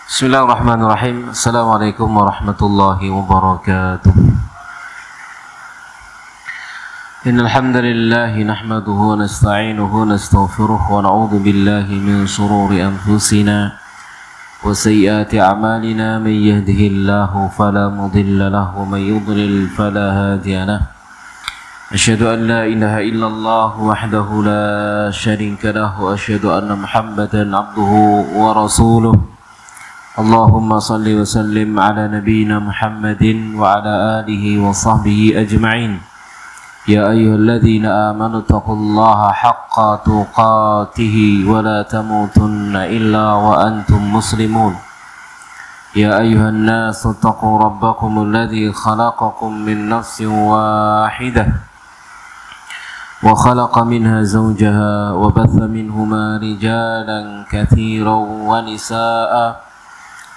Bismillahirrahmanirrahim. Assalamualaikum warahmatullahi wabarakatuh. Innal hamdalillah nahmaduhu wa nasta'inuhu wa nastaghfiruh wa na'udzu billahi min shururi anfusina wa sayyiati a'malina man yahdihillahu fala mudilla lahu wa man yudlil fala hadiya lahu. Asyhadu an la ilaha illallah wahdahu la syarika lahu wa asyhadu anna Muhammadan 'abduhu wa rasuluh. Allahumma salli wa sallim ala nabiyyina Muhammadin wa ala alihi wa sahbihi ajma'in. Ya ayyuhalladzina amanu taqullaha haqqa tuqatih wa la tamutunna illa wa antum muslimun. Ya ayyuhan nasu taqu rabbakum alladzi khalaqakum min nafsin wahidah wa khalaqa minha zawjaha wa batha minhuma rijalan katsiran wa nisaa'a.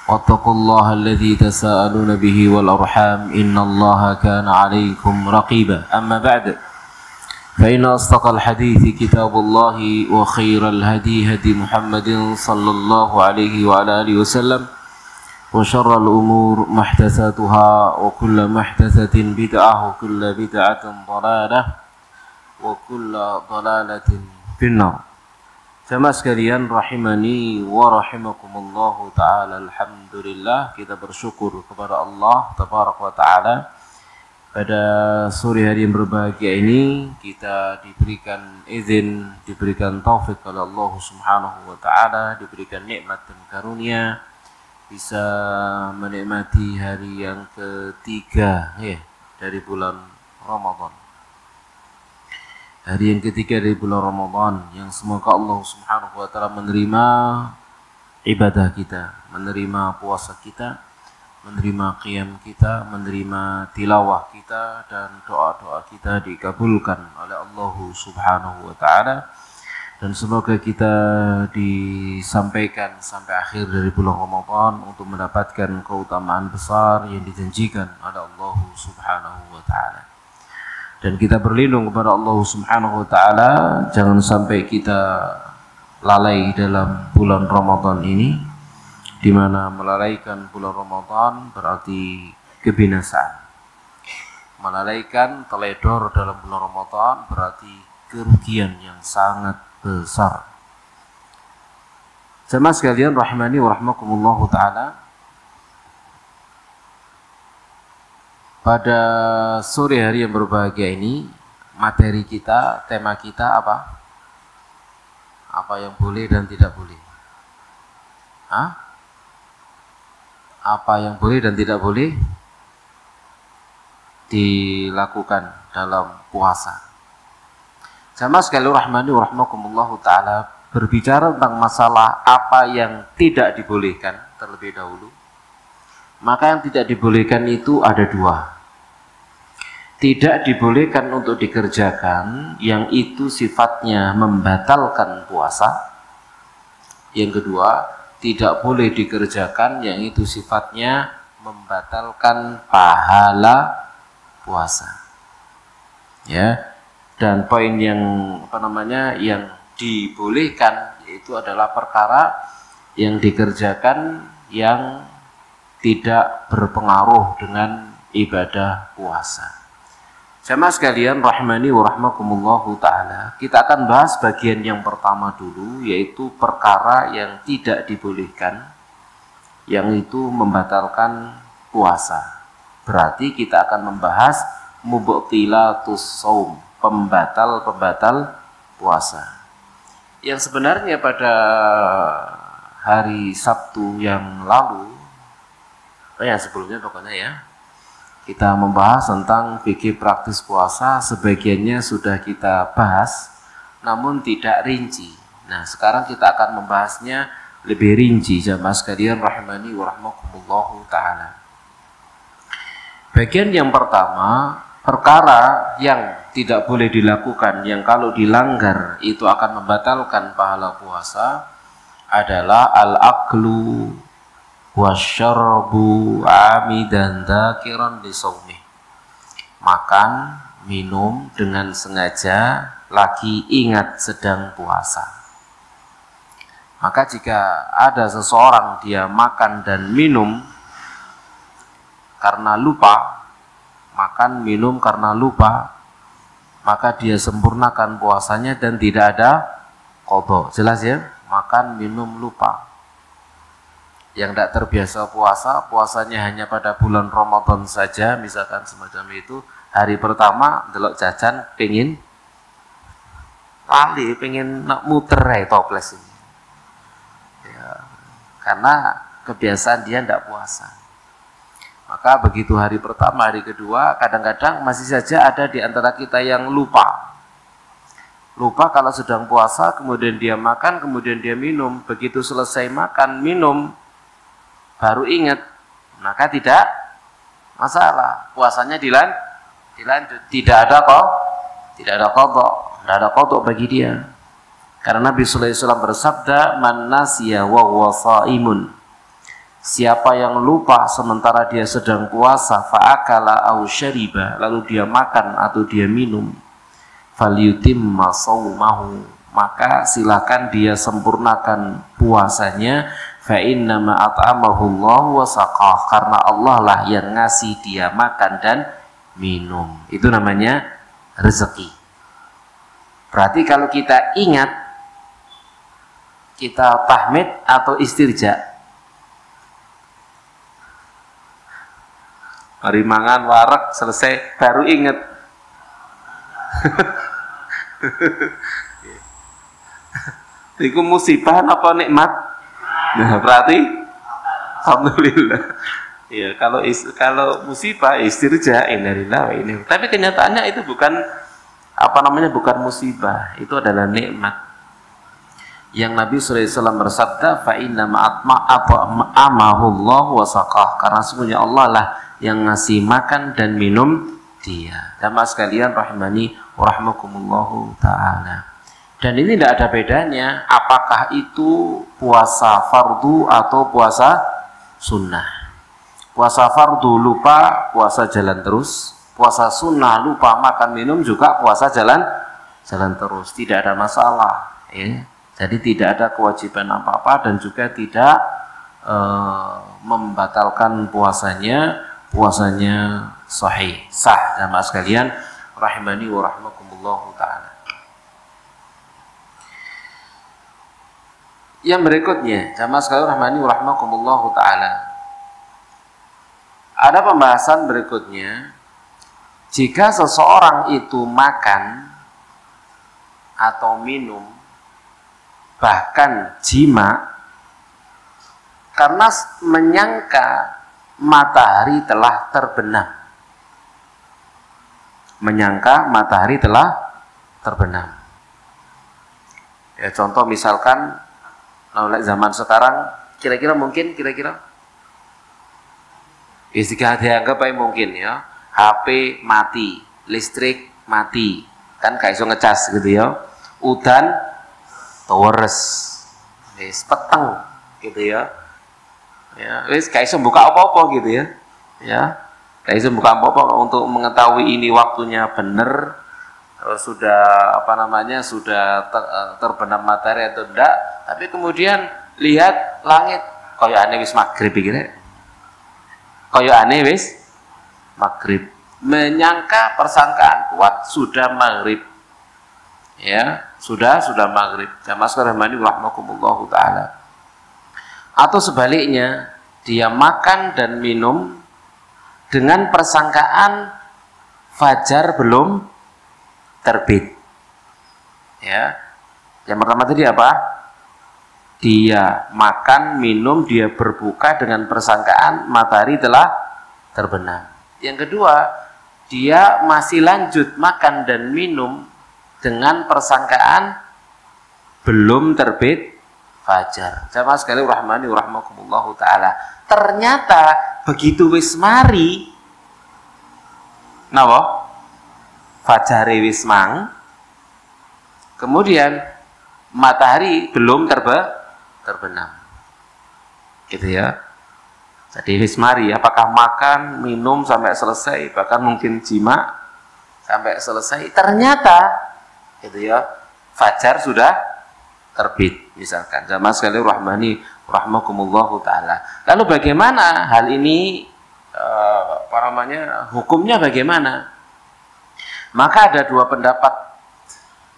واتقوا الله الذي تساءلون به والأرحام إن الله كان عليكم رقيبا أما بعد فإن أصدق الحديث كتاب الله وخير الهدي هدي محمد صلى الله عليه وعلى آله وسلم وشر الأمور محدثاتها وكل محدثة بدعة وكل بدعة ضلالة وكل ضلالة في النار. Jamaah sekalian rahimani wa rahimakumullahu ta'ala. Alhamdulillah, kita bersyukur kepada Allah tabaraka wa ta'ala. Pada sore hari yang berbahagia ini kita diberikan izin, diberikan taufik oleh Allah subhanahu wa ta'ala, diberikan nikmat dan karunia bisa menikmati hari yang ketiga dari bulan Ramadan. Hari yang ketiga dari bulan Ramadan, yang semoga Allah subhanahu wa ta'ala menerima ibadah kita, menerima puasa kita, menerima qiyam kita, menerima tilawah kita, dan doa-doa kita dikabulkan oleh Allah subhanahu wa ta'ala. Dan semoga kita disampaikan sampai akhir dari bulan Ramadan untuk mendapatkan keutamaan besar yang dijanjikan oleh Allah subhanahu wa ta'ala. Dan kita berlindung kepada Allah subhanahu wa ta'ala, jangan sampai kita lalai dalam bulan Ramadan ini, di mana melalaikan bulan Ramadan berarti kebinasaan. Melalaikan, teledor dalam bulan Ramadan berarti kerugian yang sangat besar. Jamaah sekalian rahimani wa rahmakumullahu ta'ala. Pada sore hari yang berbahagia ini, materi kita, tema kita apa? Apa yang boleh dan tidak boleh? Apa yang boleh dan tidak boleh dilakukan dalam puasa. Jamaah sekalian rahmani wa rahmakumullahu ta'ala, berbicara tentang masalah apa yang tidak dibolehkan terlebih dahulu. Maka yang tidak dibolehkan itu ada dua. Tidak dibolehkan untuk dikerjakan, yang itu sifatnya membatalkan puasa. Yang kedua, tidak boleh dikerjakan, yang itu sifatnya membatalkan pahala puasa. Ya. Dan poin yang yang dibolehkan yaitu adalah perkara yang dikerjakan yang tidak berpengaruh dengan ibadah puasa. Jamaah sekalian rahimani wa rahmakumullahu ta'ala, kita akan bahas bagian yang pertama dulu, yaitu perkara yang tidak dibolehkan, yang itu membatalkan puasa. Berarti kita akan membahas mubtilatus shaum, pembatal-pembatal puasa. Yang sebenarnya pada hari Sabtu yang lalu, sebelumnya pokoknya ya, kita membahas tentang fikih praktis puasa. Sebagiannya sudah kita bahas, namun tidak rinci. Nah, sekarang kita akan membahasnya lebih rinci, jamaah sekalian rahimani wa rahmakumullahu ta'ala. Bagian yang pertama, perkara yang tidak boleh dilakukan, yang kalau dilanggar itu akan membatalkan pahala puasa, adalah al-aklu wasyarbu amidan dzakiran li shaumi. Makan, minum dengan sengaja lagi ingat sedang puasa. Maka jika ada seseorang dia makan dan minum karena lupa, makan minum karena lupa, maka dia sempurnakan puasanya dan tidak ada qadha. Jelas ya? Makan minum lupa. Yang tidak terbiasa puasa, puasanya hanya pada bulan Ramadan saja, misalkan semacam itu. Hari pertama delok jajan pengen lali, pengen muter toples ini. Karena kebiasaan dia tidak puasa. Maka begitu hari pertama, hari kedua, kadang-kadang masih saja ada di antara kita yang lupa. Lupa kalau sedang puasa, kemudian dia makan, kemudian dia minum. Begitu selesai makan, minum, baru ingat, maka tidak masalah. Puasanya dilanjut. Tidak ada qadha bagi dia. Karena Nabi sallallahu alaihi wasallam bersabda, "Man nasiya wa huwa shaimun." Siapa yang lupa sementara dia sedang puasa, fa'akala aw syariba, lalu dia makan atau dia minum, falyutimma shaumahu, maka silakan dia sempurnakan puasanya, fa innama at'amahu Allah wa saqah, karena Allah lah yang ngasih dia makan dan minum. Itu namanya rezeki. Berarti kalau kita ingat, kita tahmid atau istirja. Mari mangan wareg selesai baru ingat. Itu musibah apa nikmat? Nah, berarti alhamdulillah. Ya, kalau musibah istirja, innalillahi wa inna ilaihi. Tapi kenyataannya itu bukan bukan musibah, itu adalah nikmat. Yang Nabi sallallahu alaihi wasallam bersabda, fa inna ma'atma'amahu Allah wa saqah, karena sesungguhnya Allah lah yang ngasih makan dan minum dia. Jamaah sekalian rahimani wa rahmakumullahu taala. Dan ini tidak ada bedanya apakah itu puasa fardu atau puasa sunnah. Puasa fardu lupa, puasa jalan terus. Puasa sunnah lupa makan minum juga puasa jalan terus. Tidak ada masalah, ya. Jadi tidak ada kewajiban apa-apa dan juga tidak membatalkan puasanya sah. Jamaah sekalian rahimani wa rahmakumullahu taala. Yang berikutnya, jamaah sekalian rahimani wa rahmakumullahu taala, ada pembahasan berikutnya. Jika seseorang itu makan atau minum, bahkan jima, karena menyangka matahari telah terbenam. Menyangka matahari telah terbenam. Ya, contoh misalkan, zaman sekarang, kira-kira mungkin, jika dianggap baik mungkin ya, HP mati, listrik mati, kan gak iso ngecas gitu ya, udan tores, wis peteng gitu ya, wis gak iso buka apa-apa gitu ya, gak iso buka apa-apa untuk mengetahui ini waktunya bener, sudah sudah terbenam matahari atau enggak. Tapi kemudian lihat langit, koyo aneh wis maghrib iki, koyo aneh wis maghrib, menyangka persangkaan kuat sudah maghrib. Ya, sudah maghrib. Jamaah sekalian rahimakumullahu taala. Atau sebaliknya, dia makan dan minum dengan persangkaan fajar belum terbit. Ya. Yang pertama tadi apa? Dia makan, minum, dia berbuka dengan persangkaan matahari telah terbenam. Yang kedua, dia masih lanjut makan dan minum dengan persangkaan belum terbit fajar. Jamaah sekalian rahmani wa rahmakumullahu taala. Ternyata begitu wis mari napa? Fajare wis mang. Kemudian matahari belum terbenam. Gitu ya. Jadi wis mari, apakah makan, minum sampai selesai, bahkan mungkin jima sampai selesai. Ternyata gitu ya, fajar sudah terbit misalkan. Jamaah sekalian rahmani rahmakumullahu taala. Lalu bagaimana hal ini hukumnya bagaimana? Maka ada dua pendapat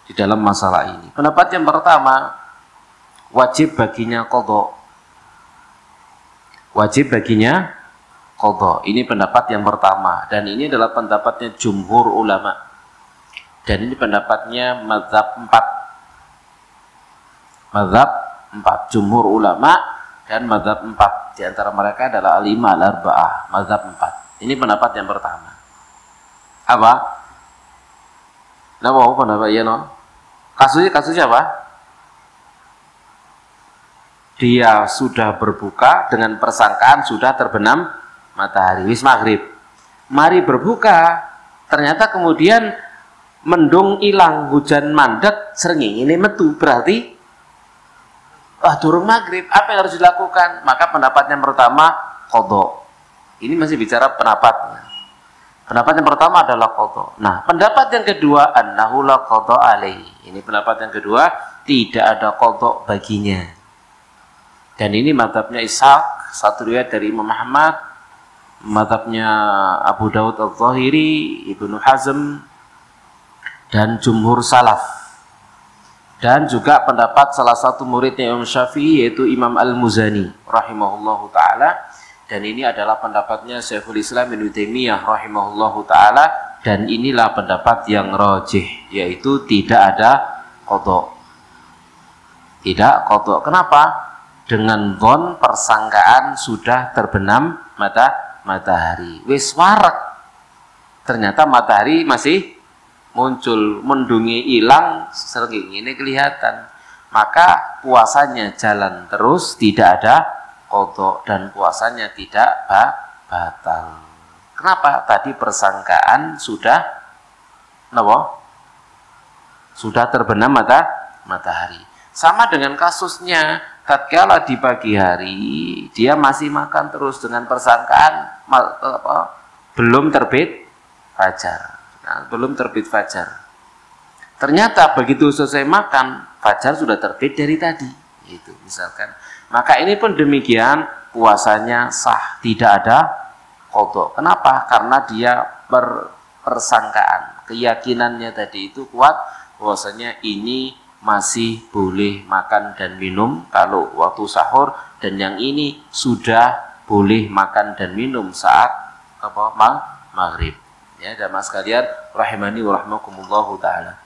di dalam masalah ini. Pendapat yang pertama, wajib baginya qadha. Wajib baginya qadha. Ini pendapat yang pertama dan ini adalah pendapatnya jumhur ulama. Dan ini pendapatnya mazhab 4. Mazhab 4 jumhur ulama dan mazhab 4. Di antara mereka adalah al-imam al-arba'ah, mazhab 4. Ini pendapat yang pertama. Apa? Nama pendapat ya no? Kasusnya apa? Dia sudah berbuka dengan persangkaan sudah terbenam matahari, wis maghrib. Mari berbuka, ternyata kemudian mendung hilang, hujan mandek, srengenge ini metu, berarti durung maghrib. Apa yang harus dilakukan? Maka pendapat yang pertama qadha. Ini masih bicara pendapatnya. Pendapat yang pertama adalah qadha. Nah, pendapat yang kedua annahu la qadha alaihi. Ini pendapat yang kedua, tidak ada qadha baginya. Dan ini mazhabnya Ishaq, satu riwayat dari Imam Ahmad, mazhabnya Abu Dawud Al-Zahiri, Ibnu Hazm, dan jumhur salaf. Dan juga pendapat salah satu muridnya Imam Syafi'i yaitu Imam Al-Muzani rahimahullahu taala, dan ini adalah pendapatnya Syekhul Islam Ibnu Taimiyah rahimahullahu taala, dan inilah pendapat yang rajih, yaitu tidak ada qadha. Tidak qadha. Kenapa? Dengan dhon persangkaan sudah terbenam matahari. Wis warak. Ternyata matahari masih muncul, mendungi hilang, srengenge ini kelihatan. Maka puasanya jalan terus, tidak ada qadha dan puasanya tidak batal. Kenapa? Tadi persangkaan sudah sudah terbenam matahari. Sama dengan kasusnya tatkala di pagi hari dia masih makan terus dengan persangkaan belum terbit fajar. Nah, belum terbit fajar. Ternyata begitu selesai makan, fajar sudah terbit dari tadi. Itu misalkan. Maka ini pun demikian, puasanya sah, tidak ada qadha. Kenapa? Karena dia persangkaan, keyakinannya tadi itu kuat bahwasanya ini masih boleh makan dan minum kalau waktu sahur, dan yang ini sudah boleh makan dan minum saat maghrib. Ya, jamaah sekalian rahimani wa rahmakumullahu taala.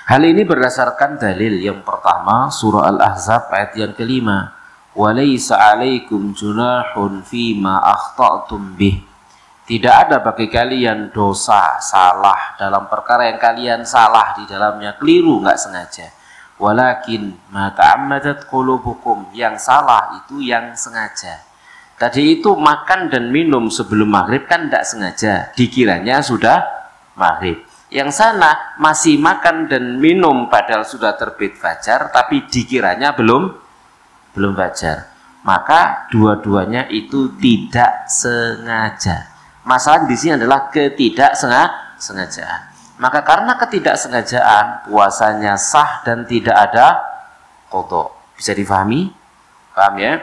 Hal ini berdasarkan dalil yang pertama, surah Al-Ahzab ayat yang kelima, walaysa 'alaikum junahun fima akhta'tum bih. Tidak ada bagi kalian dosa, salah dalam perkara yang kalian salah di dalamnya, keliru, nggak sengaja. Walakin ma ta'ammadat qulubukum, yang salah itu yang sengaja. Tadi itu makan dan minum sebelum maghrib kan tidak sengaja, dikiranya sudah maghrib. Yang sana masih makan dan minum padahal sudah terbit fajar, tapi dikiranya belum fajar. Maka dua-duanya itu tidak sengaja. Masalah di sini adalah ketidaksengajaan. Maka karena ketidaksengajaan, puasanya sah dan tidak ada qadha. Bisa difahami? Paham ya?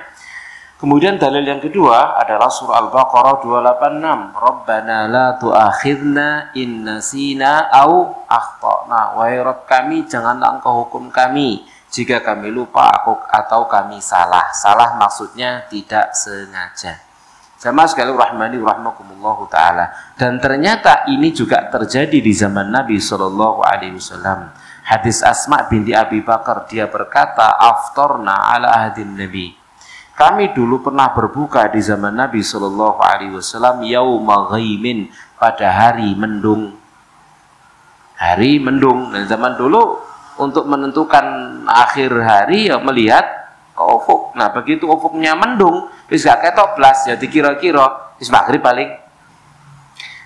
Kemudian dalil yang kedua adalah surah Al-Baqarah 286. Rabbana la tu'akhidna in nasina au akhtana. Wahai Rabb kami, janganlah engkau hukum kami jika kami lupa atau kami salah. Salah maksudnya tidak sengaja. Jamaah sekalian rahmani rahmakumullahu taala. Dan ternyata ini juga terjadi di zaman Nabi sallallahu alaihi wasallam. Hadis Asma binti Abi Bakar, dia berkata, aftarna ala ahdin Nabi. Kami dulu pernah berbuka di zaman Nabi sallallahu alaihi wasallam yauma ghaimin, pada hari mendung. Hari mendung. Dan zaman dulu untuk menentukan akhir hari ya melihat ke ufuk. Nah, begitu ufuknya mendung, wis gak ketok blas, ya dikira-kira wis maghrib paling.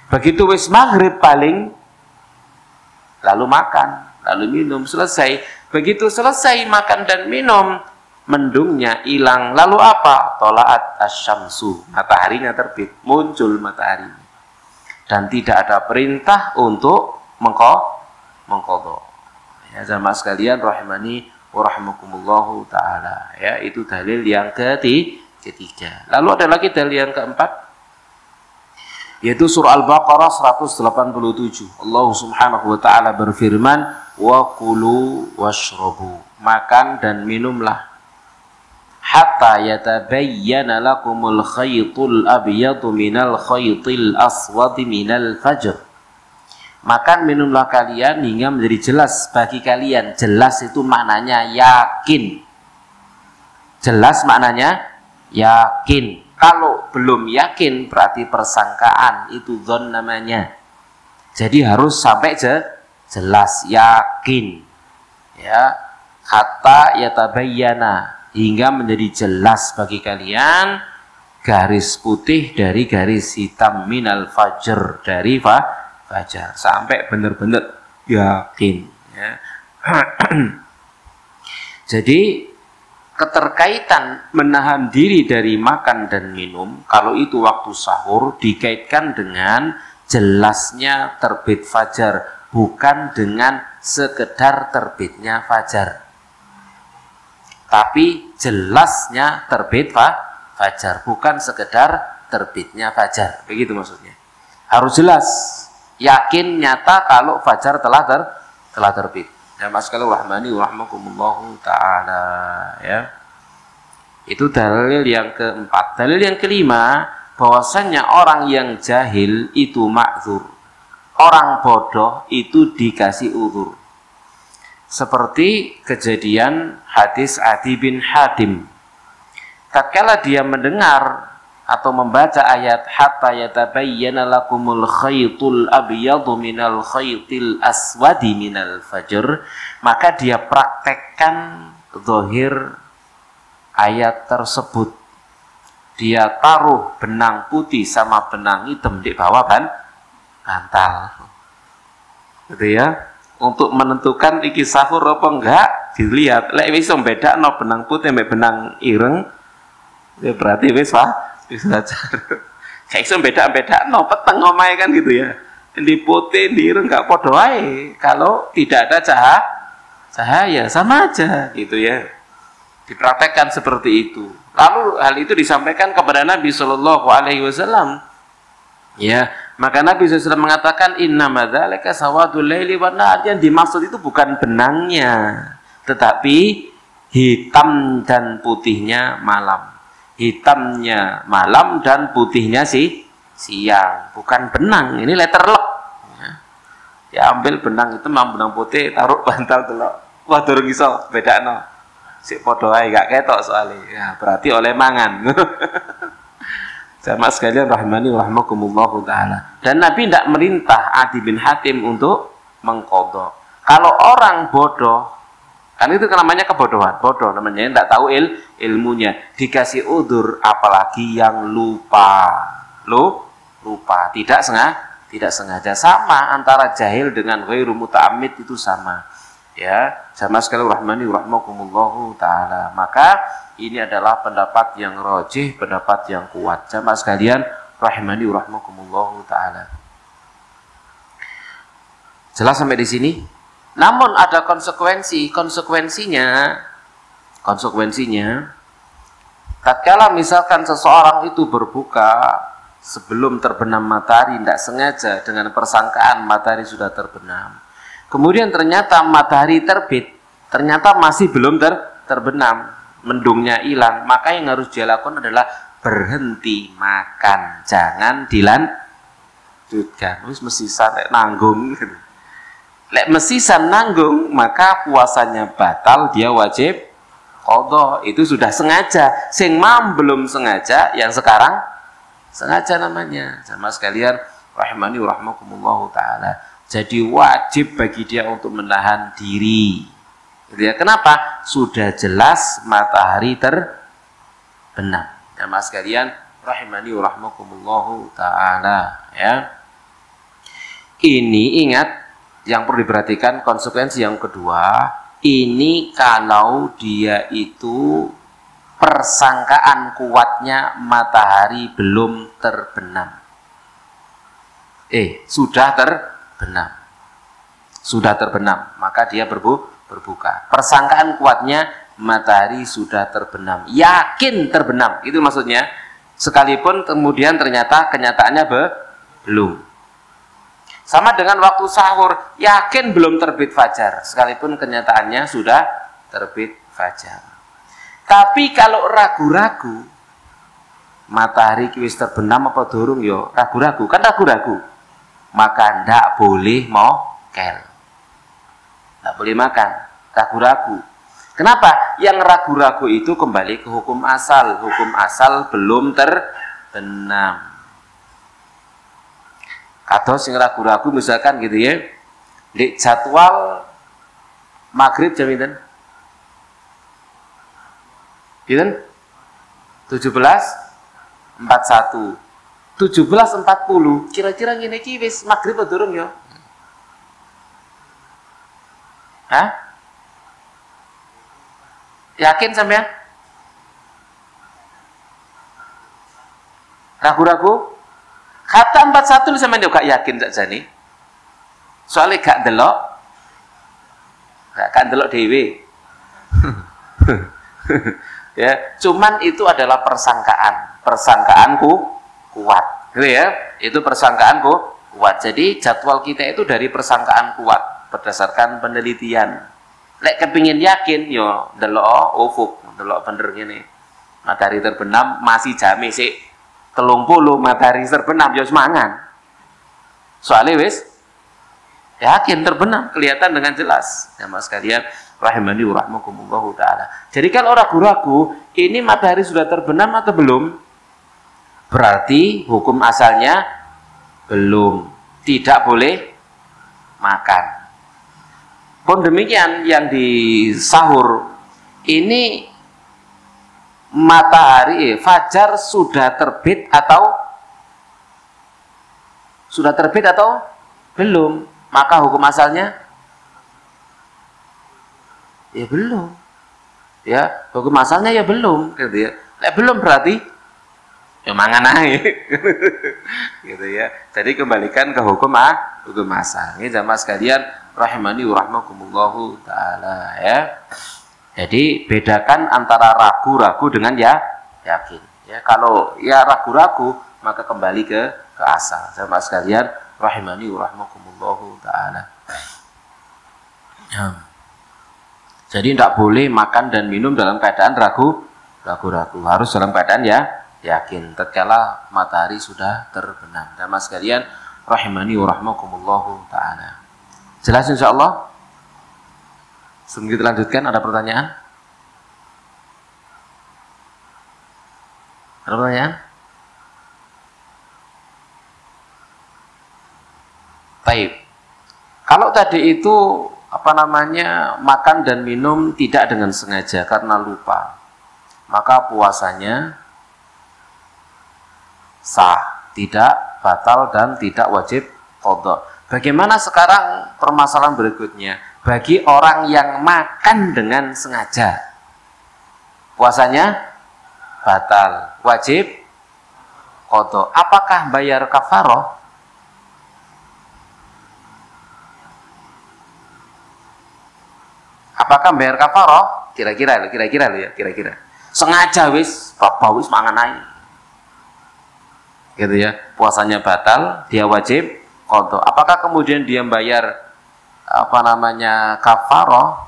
Begitu wis maghrib paling, lalu makan, lalu minum, selesai. Begitu selesai makan dan minum, mendungnya hilang. Lalu apa? Tolaat asyamsu, mataharinya terbit, muncul matahari. Dan tidak ada perintah untuk mengqadha. Ya, jamaah sekalian rahimani warahmatullahu taala. Ya, itu dalil yang ketiga. Lalu ada lagi dalil yang keempat, yaitu surah Al-Baqarah 187. Allah Subhanahu wa taala berfirman, "Wa kulu washrabu." Makan dan minumlah hatta yatabayyana lakumul khaytul abyadu minal khaytil aswadi minal fajr. Makan minumlah kalian hingga menjadi jelas bagi kalian. Jelas itu maknanya yakin. Jelas maknanya yakin. Kalau belum yakin berarti persangkaan, itu dzon namanya. Jadi harus sampai jelas, yakin. Ya, hatta yatabayyana, hingga menjadi jelas bagi kalian garis putih dari garis hitam minal fajr, dari fajar, sampai benar-benar yakin. Ya. Jadi keterkaitan menahan diri dari makan dan minum, kalau itu waktu sahur, dikaitkan dengan jelasnya terbit fajar, bukan dengan sekedar terbitnya fajar, tapi jelasnya terbit fajar, bukan sekedar terbitnya fajar. Begitu maksudnya. Harus jelas, yakin, nyata kalau fajar telah terbit. Ya maskal rahmani wa rahmakumullahu ta'ala. Ya, itu dalil yang keempat. Dalil yang kelima, bahwasannya orang yang jahil itu ma'dzur, orang bodoh itu dikasih uzur. Seperti kejadian hadis Adi bin Hatim, tatkala dia mendengar atau membaca ayat hatta yatabayyana lakumul khaytul abyadu minal khaytil aswadi minal fajr, maka dia praktekkan zahir ayat tersebut. Dia taruh benang putih sama benang hitam di bawah bantal, gitu ya, untuk menentukan iki sahur apa enggak. Dilihat lek wis bedakno benang putih mbek benang ireng, ya berarti wis bisa belajar. Kayak iso beda-bedakno peteng omahe kan gitu ya. Di putih, di ireng gak podo wae. Kalau tidak ada cahaya sama aja gitu ya. Dipraktekkan seperti itu. Lalu hal itu disampaikan kepada Nabi Shallallahu Alaihi Wasallam. Ya, maka Nabi SAW mengatakan innama dzalika sawadul laili wan nahar. Yang dimaksud itu bukan benangnya, tetapi hitam dan putihnya malam. Hitamnya malam dan putihnya siang, bukan benang. Ini letter lock. Ya, ambil benang itu benang putih, taruh bantal telok. Wah, durung iso bedakno. Sik padha ae gak ketok soalnya. Ya, berarti oleh mangan. Jamaah sekalian rahmani wa rahmakumullahu taala. Dan Nabi tidak merintah Adi bin Hatim untuk mengqadha. Kalau orang bodoh, kan itu namanya kebodohan, bodoh namanya, tidak tahu ilmunya, dikasih udzur, apalagi yang lupa, tidak sengaja, sama antara jahil dengan ghairu muta'ammid itu sama. Ya, sama sekali rahmani rahmakumullahu taala. Maka ini adalah pendapat yang rajih, pendapat yang kuat. Jamaah sekalian rahmani rahmakumullahu taala. Jelas sampai di sini? Namun ada konsekuensinya tatkala misalkan seseorang itu berbuka sebelum terbenam matahari, tidak sengaja dengan persangkaan matahari sudah terbenam, kemudian ternyata matahari terbit, ternyata masih belum terbenam, mendungnya hilang, maka yang harus dia lakukan adalah berhenti makan, jangan dilanjutkan. Wis mesti sampai nanggung. Lek mesisan nanggung, maka puasanya batal, dia wajib qadha. Itu sudah sengaja. Sing mam belum sengaja, yang sekarang sengaja namanya. Sama sekalian rahimani wa rahmakumullahu taala. Jadi wajib bagi dia untuk menahan diri. Ya, kenapa? Sudah jelas matahari terbenam. Sama sekalian rahimani wa rahmakumullahu taala, ya. Ini ingat, yang perlu diperhatikan konsekuensi yang kedua, ini kalau dia itu persangkaan kuatnya matahari belum terbenam. Sudah terbenam, maka dia berbuka. Persangkaan kuatnya matahari sudah terbenam, yakin terbenam, itu maksudnya. Sekalipun kemudian ternyata kenyataannya belum. Sama dengan waktu sahur, yakin belum terbit fajar, sekalipun kenyataannya sudah terbit fajar. Tapi kalau ragu-ragu, matahari wis terbenam apa durung yo, ragu-ragu, kan ragu-ragu, maka ndak boleh mokel, ndak boleh makan, ragu-ragu. Kenapa? Yang ragu-ragu itu kembali ke hukum asal. Hukum asal belum terbenam. Kados sing ragu-ragu misalkan gitu ya, di jadwal maghrib jam pinten? Pinten? 17.41. 17.40. Kira-kira ngene iki wis maghrib apa durung ya? Hah? Yakin sampean? Ragu-ragu? Kata 41 sampean yo gak yakin saja nih. Soalnya gak delok. Gak delok dhewe. Ya, cuman itu adalah persangkaan. Persangkaanku kuat. Gitu ya. Itu persangkaanku kuat. Jadi jadwal kita itu dari persangkaan kuat berdasarkan penelitian. Lek kepingin yakin yo delok ufuk, delok bener ngene. Matahari terbenam masih jame sik 30 matahari terbenam yo semangan. Soalnya wis yakin terbenam, kelihatan dengan jelas. Ya Mas sekalian, rahimani wa rahmakumullah taala. Jadi kalau ragu-ragu, ini matahari sudah terbenam atau belum? Berarti hukum asalnya belum. Tidak boleh makan. Pun demikian yang di sahur ini matahari fajar sudah terbit atau belum, maka hukum asalnya ya belum, ya hukum asalnya ya belum, gitu ya. Belum berarti ya mangan aja. Gitu ya. Jadi kembalikan ke hukum asal. Ini jamaah sekalian rahimani wa rahmakumullahu taala ya. Jadi bedakan antara ragu-ragu dengan ya yakin. Ya kalau ya ragu-ragu maka kembali ke asal. Jamaah sekalian rahimani wa rahmakumullahu taala. Jadi tidak boleh makan dan minum dalam keadaan ragu-ragu. Harus dalam keadaan ya yakin tatkala matahari sudah terbenam. Jamaah sekalian rahimani wa rahmakumullahu taala. Jelas insyaallah? Sebelum kita lanjutkan ada pertanyaan? Ada pertanyaan? Baik. Kalau tadi itu makan dan minum tidak dengan sengaja karena lupa, maka puasanya sah, tidak batal dan tidak wajib qadha. Bagaimana sekarang permasalahan berikutnya? Bagi orang yang makan dengan sengaja, puasanya batal, wajib qadha. Apakah bayar kafarah? Apakah bayar kafarah? Kira-kira ya. Sengaja wis, bapak wis mangan ae. Gitu ya. Puasanya batal, dia wajib qadha. Apakah kemudian dia bayar kafarah?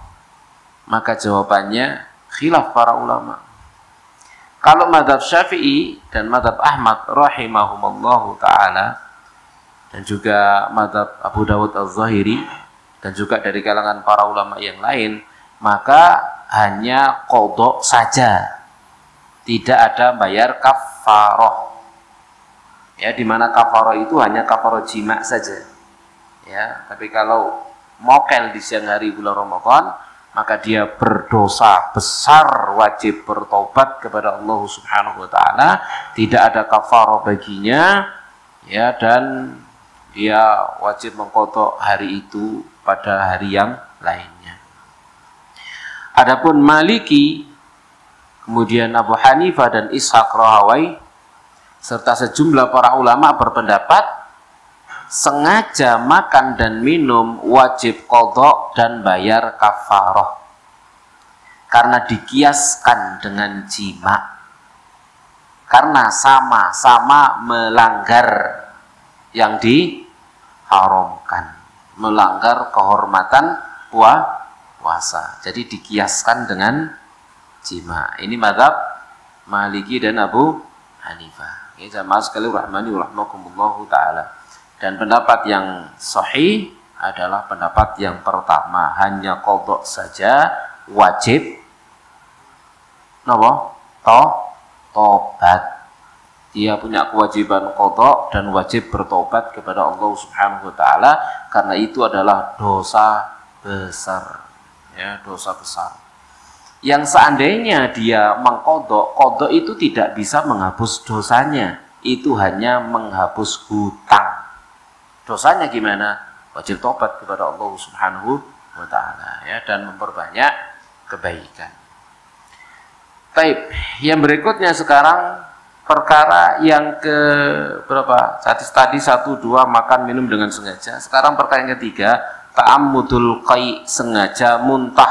Maka jawabannya khilaf para ulama. Kalau mazhab Syafi'i dan mazhab Ahmad rahimahumallahu taala dan juga mazhab Abu Dawud Az-Zahiri dan juga dari kalangan para ulama yang lain, maka hanya qadha saja, tidak ada bayar kafarah. Ya, di mana kafarah itu hanya kafarah jima saja. Ya, tapi kalau mokel di siang hari bulan Ramadan, maka dia berdosa besar, wajib bertobat kepada Allah Subhanahu wa taala, tidak ada kafarah baginya, ya, dan dia wajib mengqadha hari itu pada hari yang lainnya. Adapun Maliki, kemudian Abu Hanifah dan Ishaq Rahawai serta sejumlah para ulama berpendapat sengaja makan dan minum wajib qadha dan bayar kafaroh karena dikiaskan dengan jima, karena sama-sama melanggar yang diharamkan, melanggar kehormatan puasa. Jadi dikiaskan dengan jima. Ini mazhab Maliki dan Abu Hanifah. Ya, jamaah sekalian rahmani wa rahmakumullahu taala. Dan pendapat yang sahih adalah pendapat yang pertama, hanya qadha saja, wajib tobat. Dia punya kewajiban qadha dan wajib bertobat kepada Allah Subhanahu wa taala karena itu adalah dosa besar. Ya, dosa besar. Yang seandainya dia mengqadha, qadha itu tidak bisa menghapus dosanya. Itu hanya menghapus hutang. Dosanya gimana? Wajib tobat kepada Allah Subhanahu wa taala, ya, dan memperbanyak kebaikan. Baik, yang berikutnya sekarang perkara yang ke berapa? Tadi 1, 2 makan minum dengan sengaja. Sekarang perkara yang ketiga, ta'ammudul qai, sengaja muntah.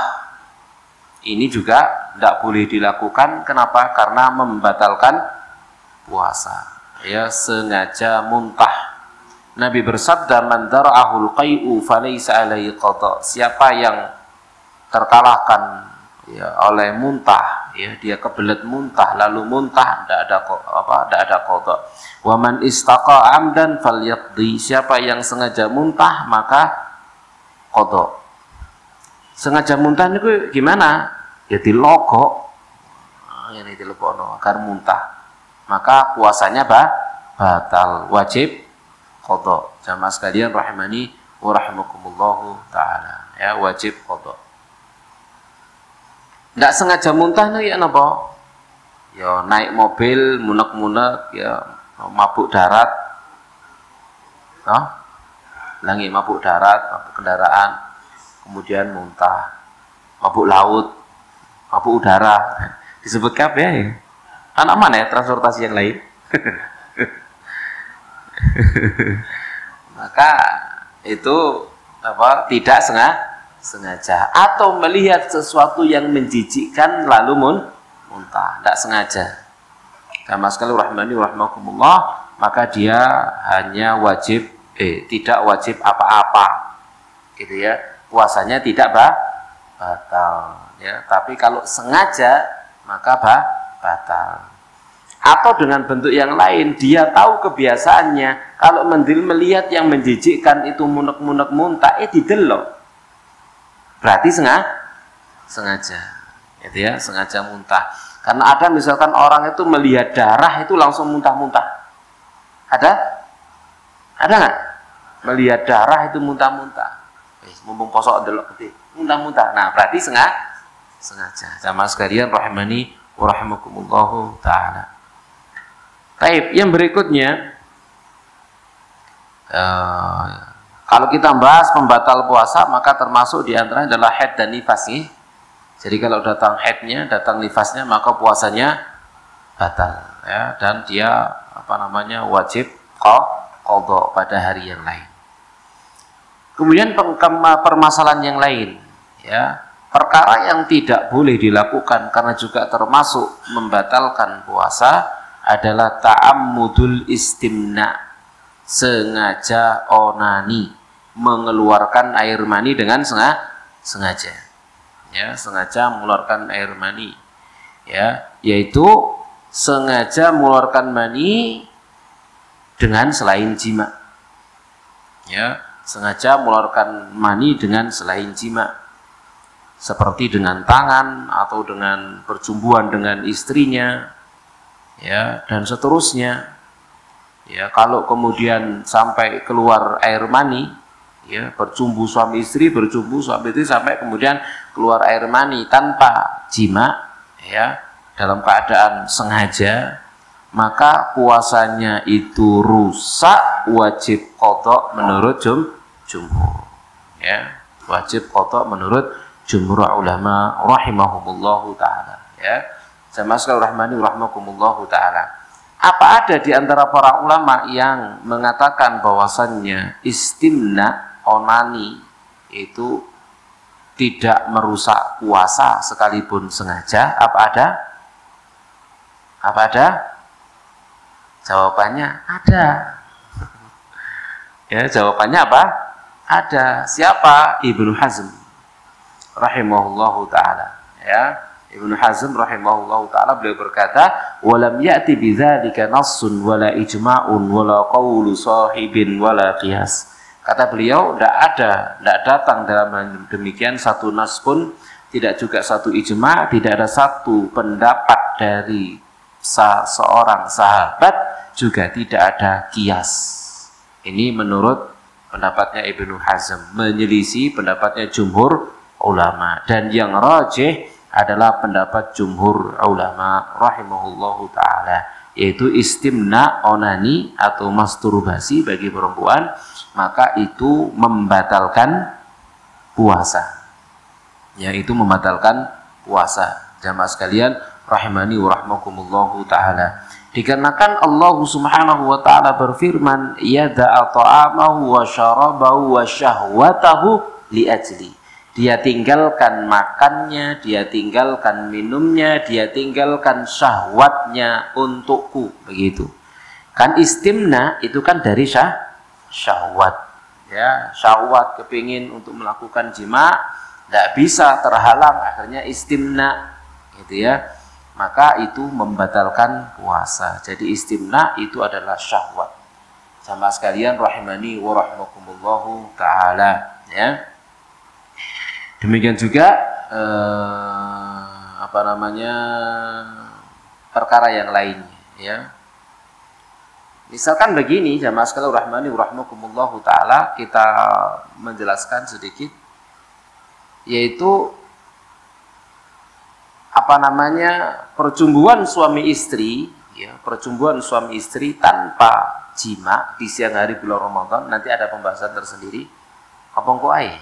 Ini juga tidak boleh dilakukan. Kenapa? Karena membatalkan puasa. Ya, sengaja muntah. Nabi bersabda, "Man dara'ahul qai'u falaysa alaihi qada." Siapa yang terkalahkan ya oleh muntah, ya, dia kebelet muntah lalu muntah, tidak ada qada. Wa man istaqa amdan falyaqdi. Siapa yang sengaja muntah maka qada. Sengaja muntah niku gimana? Ya dilogok. Ini dilogokno agar muntah. Maka puasanya batal, wajib qadha. Jamaah sekalian rahimani wa rahimakumullahu taala, ya, wajib qadha. Nggak sengaja muntah nih ya napa? Ya naik mobil munek-munek, ya mabuk darat. Langi mabuk darat, mabuk kendaraan, kemudian muntah. Mabuk laut, mabuk udara. Disebut apa ya? Anak mana ya transportasi yang lain? Maka itu tidak sengaja atau melihat sesuatu yang menjijikkan lalu muntah, tidak sengaja. Sama sekali rahmani rahmakumullah, maka dia hanya wajib tidak wajib apa-apa, gitu ya. Puasanya tidak batal, ya. Tapi kalau sengaja maka batal. Atau dengan bentuk yang lain, dia tahu kebiasaannya kalau melihat yang menjijikkan itu munek-munek muntah, didelok. Berarti sengaja, gitu ya, sengaja muntah. Karena ada misalkan orang itu melihat darah itu langsung muntah-muntah. Ada nggak? Melihat darah itu muntah-muntah. Mumpung posok delok gede, muntah-muntah. Nah, berarti sengaja. Jamaah sekalian rahimani wa rahimakumullahu taala. Baik, yang berikutnya kalau kita bahas pembatal puasa, maka termasuk diantaranya adalah haid dan nifas. Jadi kalau datang haidnya, datang nifasnya, maka puasanya batal, ya, dan dia wajib qadha pada hari yang lain. Kemudian permasalahan yang lain, ya, perkara yang tidak boleh dilakukan karena juga termasuk membatalkan puasa adalah ta'ammudul istimna, sengaja onani, mengeluarkan air mani dengan sengaja, ya, sengaja mengeluarkan air mani, ya, yaitu sengaja mengeluarkan mani dengan selain jima, ya, sengaja mengeluarkan mani dengan selain jima, seperti dengan tangan atau dengan percumbuan dengan istrinya, ya, dan seterusnya. Ya, kalau kemudian sampai keluar air mani, ya, bercumbu suami istri sampai kemudian keluar air mani tanpa jima, ya, dalam keadaan sengaja, maka puasanya itu rusak, wajib qadha menurut jumhur, ya, wajib qadha menurut jumhur ulama rahimahumullahu taala, ya. Jamaah sekalian rahmani rahmakumullahu taala. Apa ada di antara para ulama yang mengatakan bahwasannya istimna, onani, itu tidak merusak puasa sekalipun sengaja? Apa ada? Apa ada? Jawabannya ada. Ya, jawabannya apa? Ada. Siapa? Ibnu Hazm rahimahullahu taala. Ya, Ibnu Hazm rahimahullahu taala beliau berkata, "Walam ya'ti bidzalika nassun wala ijma'un wala qaulu sahibin wala qiyas." Kata beliau, tidak datang dalam demikian satu nas pun, tidak juga satu ijma', tidak ada satu pendapat dari seorang sahabat, juga tidak ada kias. Ini menurut pendapatnya Ibnu Hazm, menyelisih pendapatnya jumhur ulama, dan yang rajih adalah pendapat jumhur ulama rahimahullahu taala, yaitu istimna onani atau masturbasi bagi perempuan, maka itu membatalkan puasa. Yaitu membatalkan puasa. Jamaah sekalian rahimani wa rahmakumullahu taala. Dikarenakan Allah Subhanahu wa taala berfirman, yada'a ta'amahu wa syarabahu wa syahwatahu li ajli. Dia tinggalkan makannya, dia tinggalkan minumnya, dia tinggalkan syahwatnya untukku, begitu. Kan istimna itu kan dari syahwat. Ya, syahwat kepingin untuk melakukan jima, tidak bisa terhalang, akhirnya istimna, gitu ya. Maka itu membatalkan puasa. Jadi istimna itu adalah syahwat. Sama sekalian rahimani wa rahmakumullahu ta'ala, ya. Demikian juga perkara yang lainnya, ya. Misalkan begini, jamaah sekalian rahimani wa rahmakumullahu ta'ala, kita menjelaskan sedikit, yaitu percumbuan suami istri, ya, percumbuan suami istri tanpa jima di siang hari bulan Ramadan. Nanti ada pembahasan tersendiri. Apa engko ae?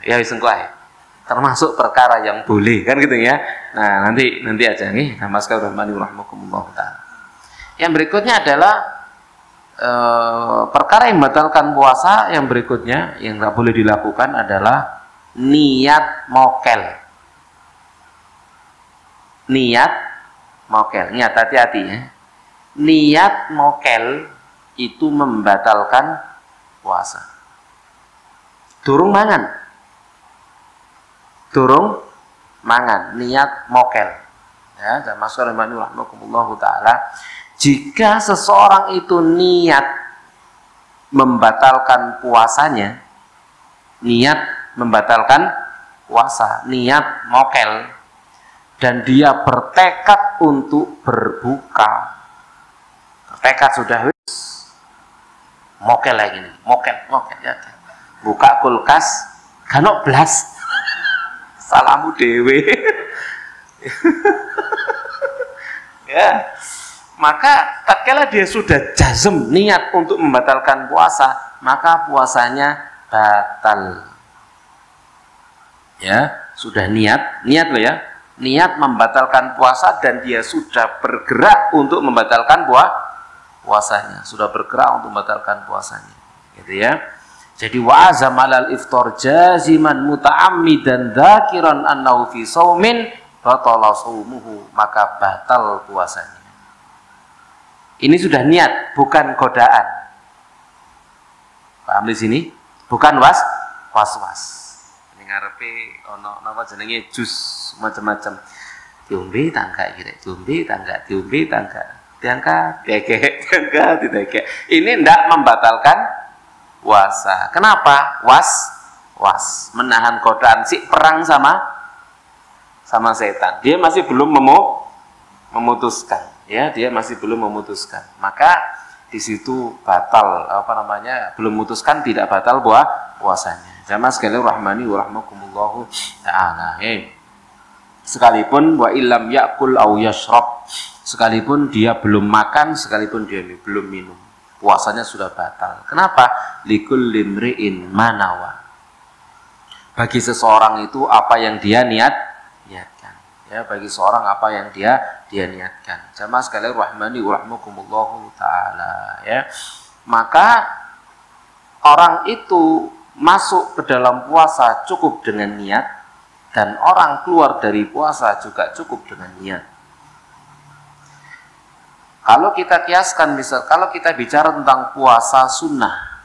Ya wis engko ae. Termasuk perkara yang boleh, kan gitu ya. Nah, nanti aja nih, nama sekalian rahimahumullah taala. Yang berikutnya adalah perkara yang membatalkan puasa. Yang berikutnya yang tidak boleh dilakukan adalah niat mokel. Niat mokel, niat, hati-hati ya. Niat mokel itu membatalkan puasa. Durung mangan, niat mokel. Ya, dan masuk rahimahullahu taala. Jika seseorang itu niat membatalkan puasanya, niat membatalkan puasa, niat mokel, dan dia bertekad untuk berbuka, bertekad sudah wis mokel lagi nih, mokel ya. Buka kulkas kanok blas salamu dewe. Ya, maka tatkala dia sudah jazm niat untuk membatalkan puasa, maka puasanya batal. Ya, sudah niat loh ya. Niat membatalkan puasa dan dia sudah bergerak untuk membatalkan puasanya, sudah bergerak untuk membatalkan puasanya, gitu ya. Jadi wa'azam 'alal iftar jaziman muta'ammidan dzakiran annahu fi shaumin batala shaumuhu, maka batal puasanya. Ini sudah niat, bukan godaan. Paham di sini? Bukan was-was. Ngarepe ono napa jenenge jus macam-macam. Diombe tangga kira, diombe tangga, diangkat, dikek. Ini ndak membatalkan puasa. Kenapa? Was menahan godaan, si perang sama setan. Dia masih belum memutuskan, ya, dia masih belum memutuskan. Maka di situ batal belum memutuskan, tidak batal puasanya. Jamaah sekalian rahmani wa rahmakumullahu ta'ala. Sekalipun wa illam yakul au yashrab, sekalipun dia belum makan, sekalipun dia belum minum, puasanya sudah batal. Kenapa? Likul limri'in manawa. Bagi seseorang itu apa yang dia niatkan. Ya, bagi seorang apa yang dia niatkan. Jamaah sekalian rahmani wa rahmakumullahu ta'ala, ya. Maka orang itu masuk ke dalam puasa cukup dengan niat, dan orang keluar dari puasa juga cukup dengan niat. Kalau kita kiaskan, misal kalau kita bicara tentang puasa sunnah,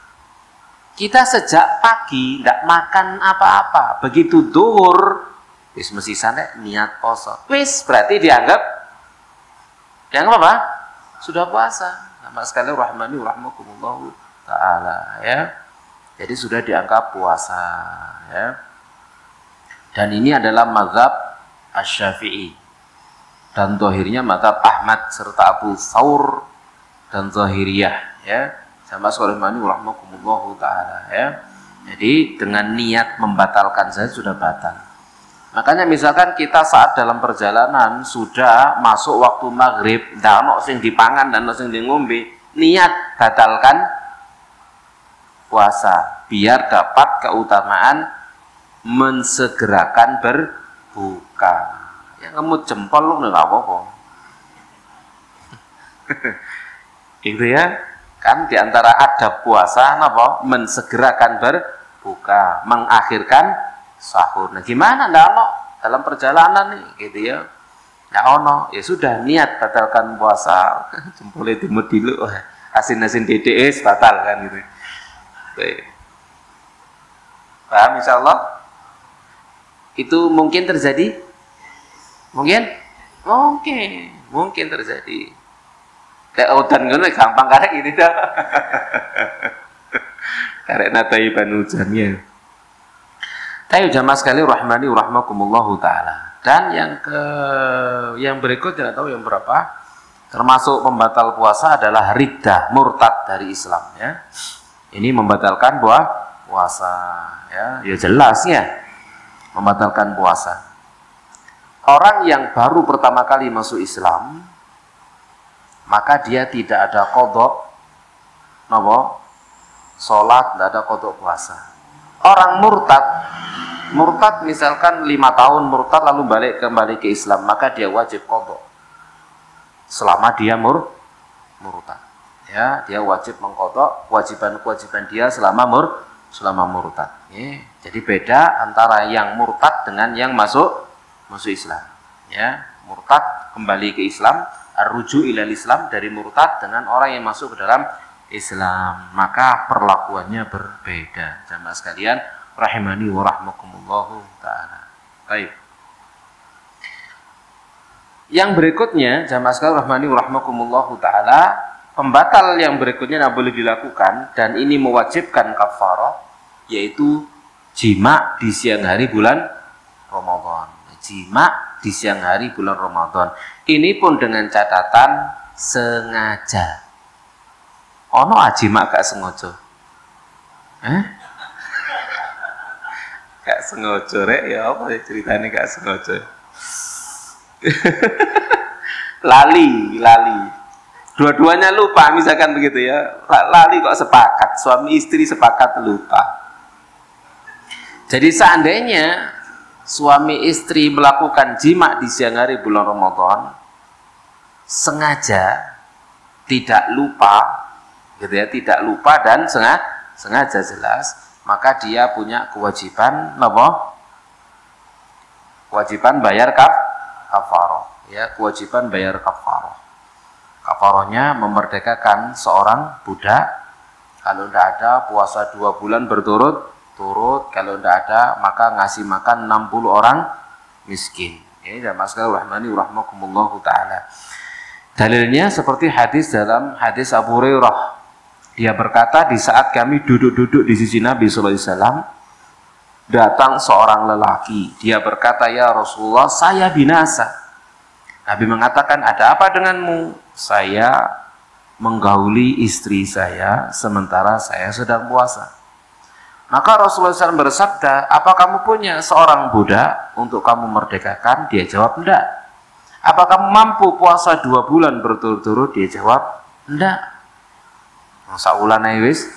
kita sejak pagi tidak makan apa-apa, begitu duhur wis mesti sana niat poso, wis berarti dianggap apa? Sudah puasa. Sama sekali rahmani rahmakumullah ta'ala, ya. Jadi sudah dianggap puasa, ya. Dan ini adalah mazhab Asy-Syafi'i. Dan zahirnya mazhab Ahmad serta Abu Thawr dan Zahiriyah, ya. Sama sekali rahmani rahmakumullah ta'ala, ya. Jadi dengan niat membatalkan saja sudah batal. Makanya misalkan kita saat dalam perjalanan sudah masuk waktu maghrib, ndak ono sing dipangan dan ono sing di ngombe, niat batalkan puasa biar dapat keutamaan mensegerakan berbuka. Ya ngemut jempol lu nggak apa-apa. Itu ya, kan diantara adab puasa apa? Mensegerakan berbuka, mengakhirkan sahur. Nah gimana ndak ono dalam perjalanan nih gitu ya. Ya ono, ya sudah niat batalkan puasa. Jempolnya timut dulu, asin-asin DDS batal kan gitu. Baik. Paham insyaallah? Itu mungkin terjadi? Mungkin? Mungkin terjadi. Kayak udan ngono gampang karek ini dah. Karek natai panujannya. Tayyib jamaah sekali rahmani rahmakumullahu ta'ala. Dan yang berikut tidak tahu yang berapa, termasuk pembatal puasa adalah riddah, murtad dari Islam, ya. Ini membatalkan puasa, ya. Ya jelas ya, membatalkan puasa. Orang yang baru pertama kali masuk Islam, maka dia tidak ada qadha salat, tidak ada qadha puasa. Orang murtad misalkan 5 tahun murtad lalu kembali ke Islam, maka dia wajib qadha selama dia murtad, ya. Dia wajib mengqadha kewajiban dia selama murtad, ya. Jadi beda antara yang murtad dengan yang masuk Islam, ya. Murtad kembali ke Islam, ar-ruju' ilal Islam, dari murtad dengan orang yang masuk ke dalam Islam, maka perlakuannya berbeda. Jamaah sekalian rahimani wa rahmakumullahu ta'ala. Baik. Yang berikutnya, jamaah sekalian rahmani wa rahmakumullahu ta'ala, pembatal yang berikutnya yang boleh dilakukan dan ini mewajibkan kafarah, yaitu jima di siang hari bulan Ramadan. Jima di siang hari bulan Ramadan. Ini pun dengan catatan sengaja. Ono ajima gak sengaja. Gak sengaja rek, ya apa ya ceritanya gak sengaja. lali. Dua-duanya lupa misalkan begitu ya. Lali kok sepakat, suami istri sepakat lupa. Jadi seandainya suami istri melakukan jima di siang hari bulan Ramadan sengaja, tidak lupa gitu ya, tidak lupa dan sengaja jelas, maka dia punya kewajiban kewajiban bayar kafarah, ya, kewajiban bayar kafarah. Kafarahnya memerdekakan seorang budak, kalau tidak ada puasa 2 bulan berturut-turut, kalau tidak ada maka ngasih makan 60 orang miskin. Ini jamaah sekalian rahmani rahmakumullahu ta'ala. Dalilnya seperti dalam hadis Abu Hurairah. Dia berkata, di saat kami duduk-duduk di sisi Nabi SAW, datang seorang lelaki. Dia berkata, ya Rasulullah, saya binasa. Nabi mengatakan, ada apa denganmu? Saya menggauli istri saya sementara saya sedang puasa. Maka Rasulullah SAW bersabda, apa kamu punya seorang budak untuk kamu merdekakan? Dia jawab, enggak. Apa kamu mampu puasa 2 bulan berturut-turut? Dia jawab, enggak. Saulan ae wis.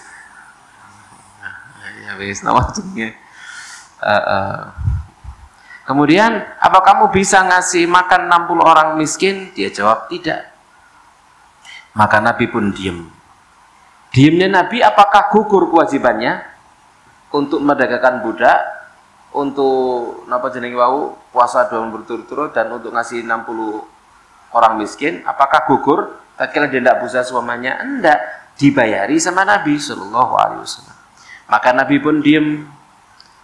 Ya wis nawajnya. Kemudian, apa kamu bisa ngasih makan 60 orang miskin? Dia jawab tidak. Maka Nabi pun diam. Diamnya Nabi apakah gugur kewajibannya? untuk merdekakan budak, untuk napa jenenge wau puasa 2 bulan berturut-turut, dan untuk ngasih 60 orang miskin. Apakah gugur tatkala dia tidak bisa suamanya? Enggak, dibayari sama Nabi Shallallahu Alaihi Wasallam. Maka Nabi pun diam.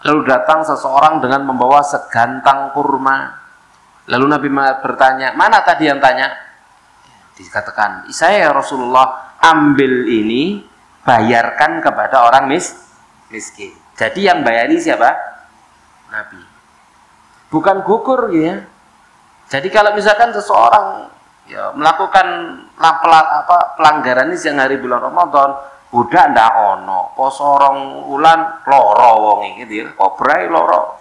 Lalu datang seseorang dengan membawa segantang kurma. Lalu Nabi bertanya, mana tadi yang tanya? Dikatakan, saya ya Rasulullah, ambil ini, bayarkan kepada orang miskin. Jadi yang bayari siapa? Nabi. Bukan gugur ya. Jadi kalau misalkan seseorang ya melakukan pelanggaran ini siang hari bulan Ramadan, budak ndak ono, poso rong wulan loro wong gitu ya, kobrai loro,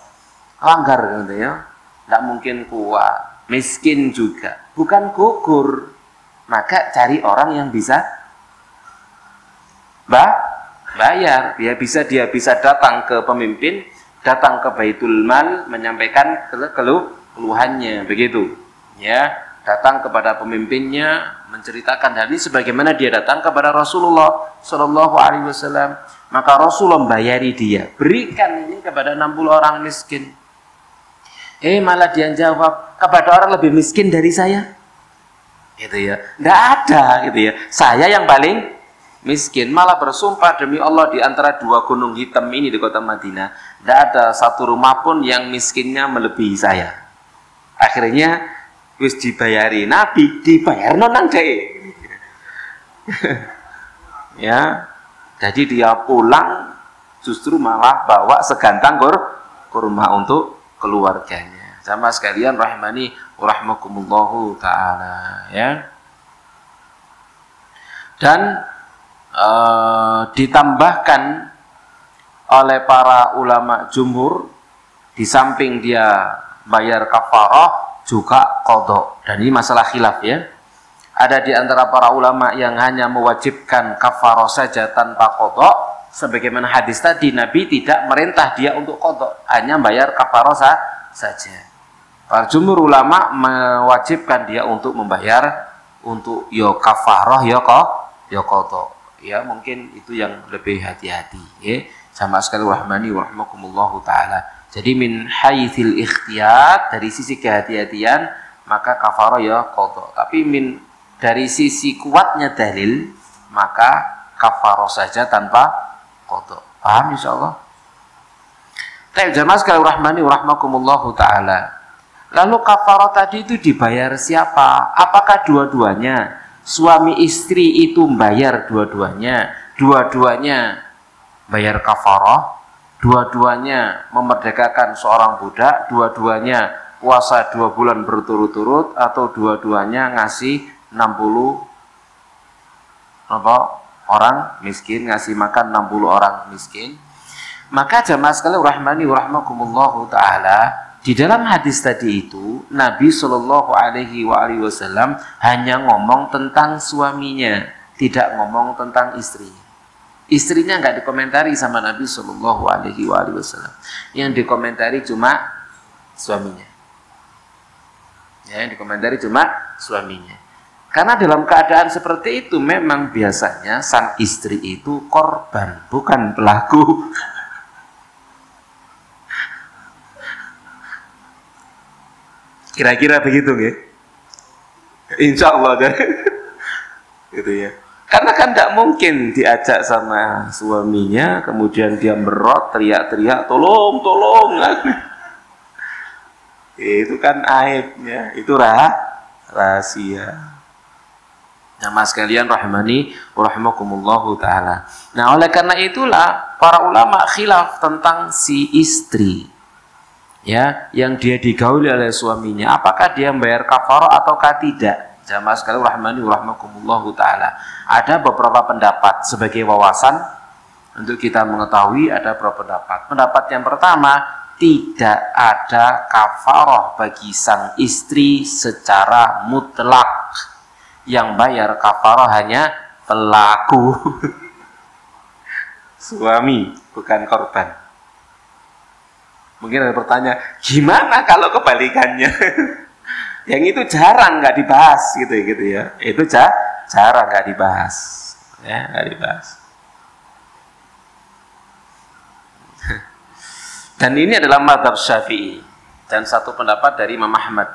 langgar gitu ya. Tidak mungkin kuat, miskin juga, bukan gugur. Maka cari orang yang bisa bayar. Dia bisa datang ke pemimpin, datang ke Baitul Mal, menyampaikan keluhannya, begitu. Ya, datang kepada pemimpinnya, menceritakan hal ini sebagaimana dia datang kepada Rasulullah Shallallahu Alaihi Wasallam. Maka Rasulullah membayari dia, berikan ini kepada 60 orang miskin. Malah dia jawab, kepada orang lebih miskin dari saya, gitu ya. Nggak ada, gitu ya. Saya yang paling miskin. Malah bersumpah demi Allah, di antara 2 gunung hitam ini di kota Madinah, nggak ada satu rumah pun yang miskinnya melebihi saya. Akhirnya wis dibayari Nabi, dibayar nonang deh. Ya, jadi dia pulang justru malah bawa segantang kurma untuk keluarganya. Sama sekalian rahimani wa rahmakumullahu ta'ala, ya. Dan ditambahkan oleh para ulama jumhur, di samping dia bayar kafarah juga qadha. Dan ini masalah khilaf ya. Ada di antara para ulama yang hanya mewajibkan kafarah saja tanpa qadha, sebagaimana hadis tadi Nabi tidak merintah dia untuk qadha, hanya bayar kafarah saja. Para jumhur ulama mewajibkan dia untuk membayar, untuk yo kafarah yo qadha. Ya, mungkin itu yang lebih hati-hati ya. Sama sekali rahmani wa rahmakumullahu taala. Jadi min haitsil ikhtiyat, dari sisi kehati-hatian, maka kafarah ya qadha. Tapi dari sisi kuatnya dalil, maka kafarah saja tanpa qadha. Paham insyaallah? Baik, jamaah sekalian rahmani wa rahmakumullahu taala. Lalu kafarah tadi itu dibayar siapa? Apakah dua-duanya? Suami istri itu bayar dua-duanya? Dua-duanya bayar kafarah? Dua-duanya memerdekakan seorang budak? Dua-duanya puasa 2 bulan berturut-turut? Atau dua-duanya ngasih 60 orang miskin, ngasih makan 60 orang miskin? Maka jamaah sekalian rahmani wa rahmakumullahu taala, di dalam hadis tadi itu Nabi Shallallahu Alaihi Wasallam hanya ngomong tentang suaminya, tidak ngomong tentang istrinya. Istrinya nggak dikomentari sama Nabi Shallallahu Alaihi Wasallam. Yang dikomentari cuma suaminya. Ya, yang dikomentari cuma suaminya. Karena dalam keadaan seperti itu memang biasanya sang istri itu korban, bukan pelaku. Kira-kira begitu ya? Insya Allah gitu ya. Karena kan tidak mungkin diajak sama suaminya, kemudian dia merot, teriak-teriak, tolong, tolong. Itu kan aibnya, itu rahasia. Jamaah sekalian rahimani wa rahimakumullahu ta'ala. Nah, oleh karena itulah para ulama khilaf tentang si istri, ya, yang dia digauli oleh suaminya, apakah dia membayar kafarah ataukah tidak. Jamaah sekalian rahmani wa rahmakumullahu taala. Ada beberapa pendapat sebagai wawasan untuk kita mengetahui, ada beberapa pendapat. Pendapat yang pertama, tidak ada kafarah bagi sang istri secara mutlak. Yang bayar kafarah hanya pelaku. Suami, bukan korban. Mungkin ada pertanyaan, gimana kalau kebalikannya? Yang itu jarang nggak dibahas gitu ya. Itu jarang nggak dibahas, ya nggak dibahas. Dan ini adalah mazhab Syafi'i dan satu pendapat dari Imam Ahmad.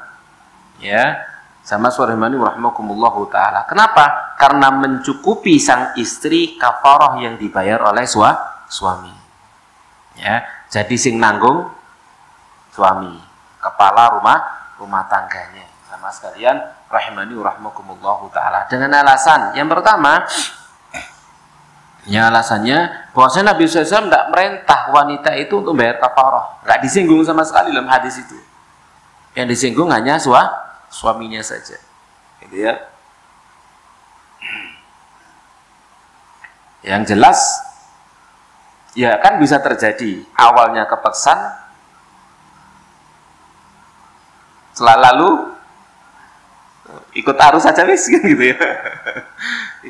Ya, sama rahimani rahimakumullahu taala. Kenapa? Karena mencukupi sang istri kafarah yang dibayar oleh suami. Ya, jadi sing nanggung suami, kepala rumah tangganya. Sama sekalian rahimani rahimakumullahu taala. Dengan alasan yang pertama, ya alasannya bahwasanya Nabi SAW tidak merintah wanita itu untuk bayar kafarah, nggak disinggung sama sekali dalam hadis itu. Yang disinggung hanya suaminya saja, gitu ya. Yang jelas, ya kan bisa terjadi awalnya kepeksan, lalu ikut arus saja wis gitu ya.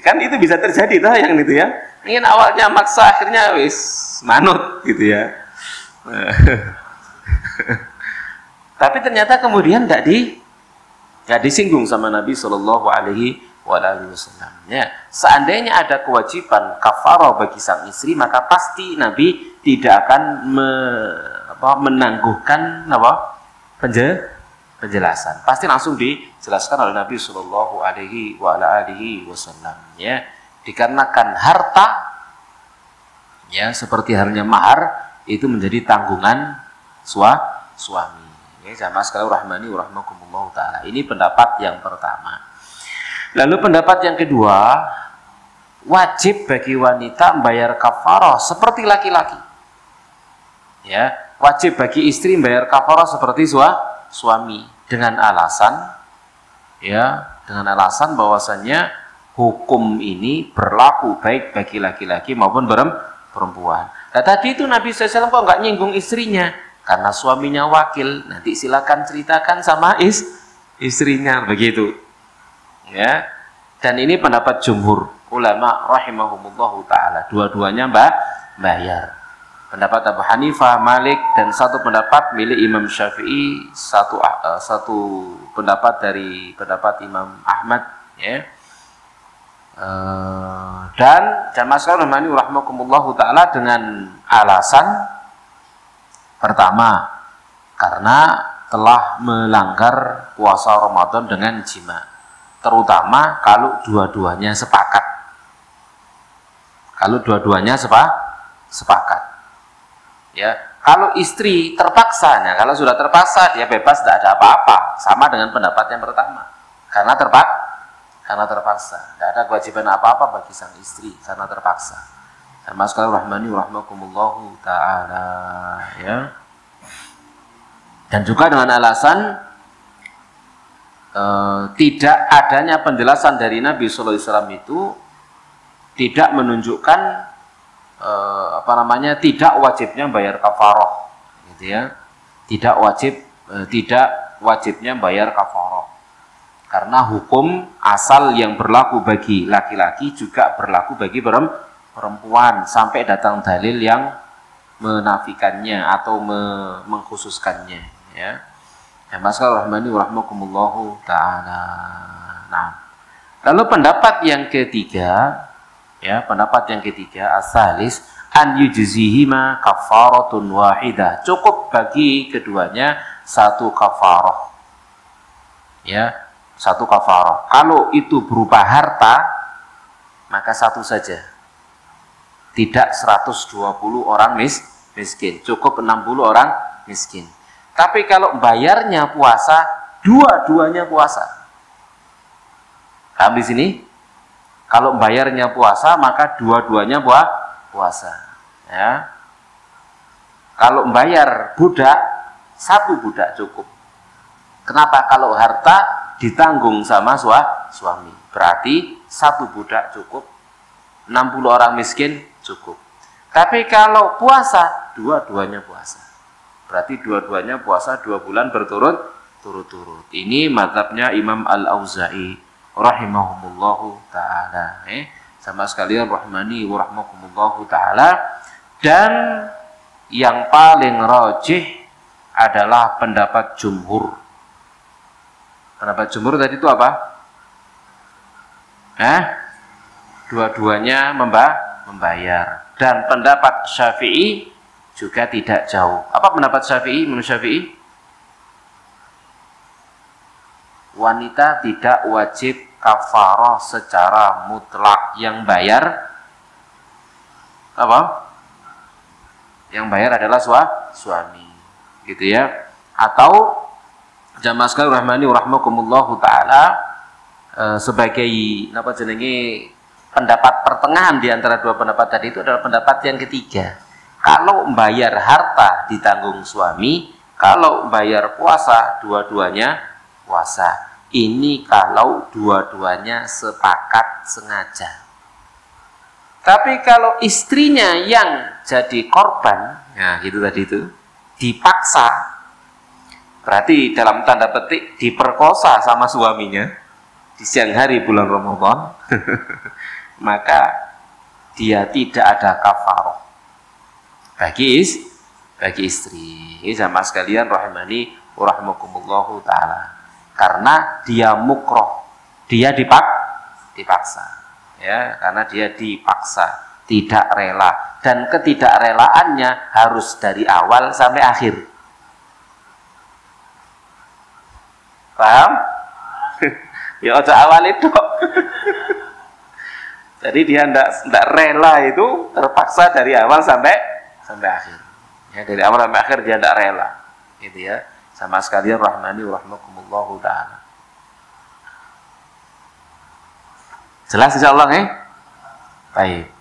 Kan itu bisa terjadi toh yang itu ya. Ingin awalnya maksa akhirnya wis manut gitu ya. Tapi ternyata kemudian nggak disinggung sama Nabi Shallallahu Alaihi Wasallam. Ya, seandainya ada kewajiban kafarah bagi sang istri, maka pasti Nabi tidak akan menangguhkan penjelasan. Pasti langsung dijelaskan oleh Nabi Shallallahu Alaihi Wasallam. Ya, dikarenakan harta, ya seperti halnya mahar itu menjadi tanggungan suami. Ya, sama sekali rahmani rahmakumullah taala. Ini pendapat yang pertama. Lalu pendapat yang kedua, wajib bagi wanita membayar kafarah seperti laki-laki. Ya, wajib bagi istri membayar kafarah seperti suami dengan alasan bahwasannya hukum ini berlaku baik bagi laki-laki maupun perempuan. Nah, tadi itu Nabi SAW kok nggak nyinggung istrinya karena suaminya wakil. Nanti silakan ceritakan sama istrinya begitu. Ya, dan ini pendapat jumhur ulama rahimahumullahu taala. Dua-duanya bayar. Pendapat Abu Hanifah, Malik, dan satu pendapat milik Imam Syafi'i, satu pendapat dari pendapat Imam Ahmad, ya. Dan jamaah sekalian rahimakumullahu taala dengan alasan pertama, karena telah melanggar puasa Ramadan dengan jima, terutama kalau dua-duanya sepakat. Ya, kalau istri terpaksa, nah kalau sudah terpaksa dia bebas, tidak ada apa-apa, sama dengan pendapat yang pertama. Karena terpaksa, tidak ada kewajiban apa-apa bagi sang istri karena terpaksa. Sama sekali rahmani rahmakumullahu taala, ya. Dan juga dengan alasan tidak adanya penjelasan dari Nabi sallallahu alaihi wasallam itu tidak menunjukkan tidak wajibnya bayar kafarah, gitu ya. Tidak wajibnya bayar kafarah. Karena hukum asal yang berlaku bagi laki-laki juga berlaku bagi perempuan sampai datang dalil yang menafikannya atau mengkhususkannya, ya. Ya, masalah rahmani rahmakumullahu taala. Nah, lalu pendapat yang ketiga, asalis an yujzihima kafaratun wahidah. Cukup bagi keduanya satu kafarah. Ya, satu kafarah. Kalau itu berupa harta, maka satu saja. Tidak 120 orang miskin, cukup 60 orang miskin. Tapi kalau bayarnya puasa, dua-duanya puasa. Paham di sini? Kalau bayarnya puasa, maka dua-duanya puasa. Ya. Kalau bayar budak, satu budak cukup. Kenapa? Kalau harta ditanggung sama suami, berarti satu budak cukup, 60 orang miskin cukup. Tapi kalau puasa, dua-duanya puasa. Berarti dua-duanya puasa 2 bulan berturut-turut. Ini mazhabnya Imam Al-Auza'i rahimahumullahu ta'ala. Sama sekalian rahmani wa rahmakumullahu ta'ala. Dan yang paling rajih adalah pendapat jumhur. Pendapat jumhur tadi itu apa? Dua-duanya membayar. Dan pendapat Syafi'i juga tidak jauh. Apa pendapat Syafi'i? Menurut Syafi'i, wanita tidak wajib kafarah secara mutlak. Yang bayar apa? Yang bayar adalah suami, gitu ya. Atau jamaah sekalian rahmani rahimakumullahu taala, sebagai apa jenenge pendapat pertengahan di antara dua pendapat tadi itu adalah pendapat yang ketiga. Kalau bayar harta ditanggung suami, kalau bayar puasa dua-duanya puasa. Ini kalau dua-duanya sepakat sengaja. Tapi kalau istrinya yang jadi korban, ya gitu tadi itu, dipaksa, berarti dalam tanda petik diperkosa sama suaminya di siang hari bulan Ramadan, maka dia tidak ada kafarah bagi istri. Ini sama sekalian rahimani rahimakumullahu taala. Karena dia mukroh, dia dipaksa. Ya, karena dia dipaksa, tidak rela, dan ketidakrelaannya harus dari awal sampai akhir. Paham? Ya ojo awal itu. Jadi dia tidak rela itu, terpaksa dari awal sampai akhir. Ya, dari awal sampai akhir dia tidak rela, gitu ya. Sama sekalian rahmani rahimakumullahu taala. Jelas insyaallah ya? Baik.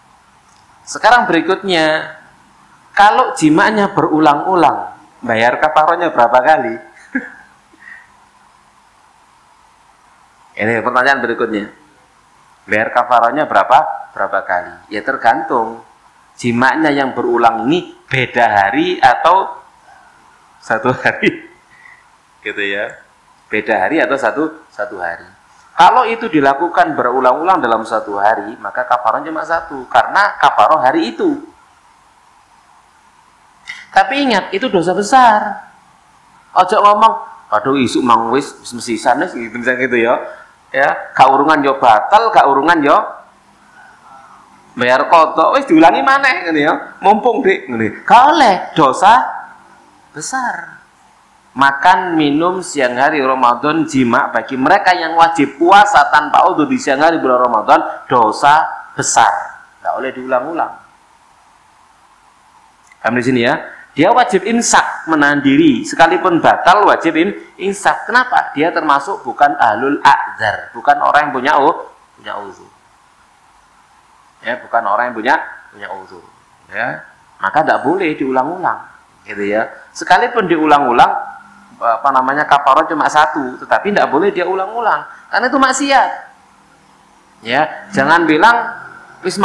Sekarang berikutnya, kalau jimanya berulang-ulang, bayar kafarahnya berapa kali? Ini pertanyaan berikutnya. Bayar kafarahnya berapa kali? Ya tergantung. Jimanya yang berulang ini beda hari atau satu hari. Gitu ya. Beda hari atau satu hari. Kalau itu dilakukan berulang-ulang dalam satu hari, maka kafarahnya cuma satu, karena kafarah hari itu. Tapi ingat, itu dosa besar. Ojo ngomong, aduh isuk mang wis mesisan gitu ya. Ya, kaurungan yo batal, kaurungan yo bayar kodok, wis diulangi maneh gitu ya. Mumpung Dik ngene. Kaleh dosa besar. Makan minum siang hari Ramadan, jima bagi mereka yang wajib puasa tanpa udhu di siang hari bulan Ramadan, dosa besar, nggak boleh diulang-ulang. Paham di sini ya? Dia wajib imsak, menahan diri, sekalipun batal wajib imsak. Kenapa? Dia termasuk bukan ahlul a'dzar, bukan orang yang punya uzur. Ya, bukan orang yang punya uzur. Ya, maka tidak boleh diulang-ulang, gitu ya. Sekalipun diulang-ulang, kafarah cuma satu, tetapi tidak boleh dia ulang-ulang karena itu maksiat. Ya, jangan bilang wis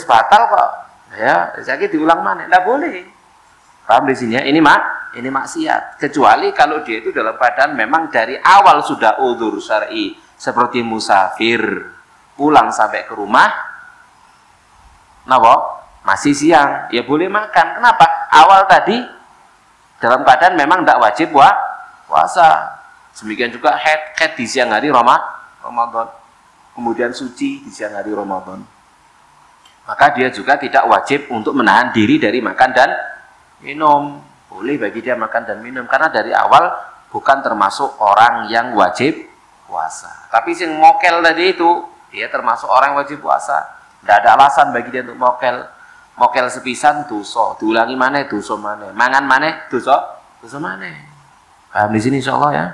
batal kok. Ya, jadi diulang mana? Tidak boleh. Paham di sini ya? Ini maksiat. Kecuali kalau dia itu dalam keadaan memang dari awal sudah udzur syar'i, seperti musafir, pulang sampai ke rumah, masih siang, ya boleh makan. Kenapa? Awal tadi dalam keadaan memang tidak wajib puasa. Demikian juga haid di siang hari Ramadan. Kemudian suci di siang hari Ramadan. Maka dia juga tidak wajib untuk menahan diri dari makan dan minum. Boleh bagi dia makan dan minum. Karena dari awal bukan termasuk orang yang wajib puasa. Tapi yang mokel tadi itu, dia termasuk orang yang wajib puasa. Tidak ada alasan bagi dia untuk mokel. Mokel sepisan dosa, diulangi mana dosa mana, mangan mana dosa mana. Paham di sini insyaallah ya.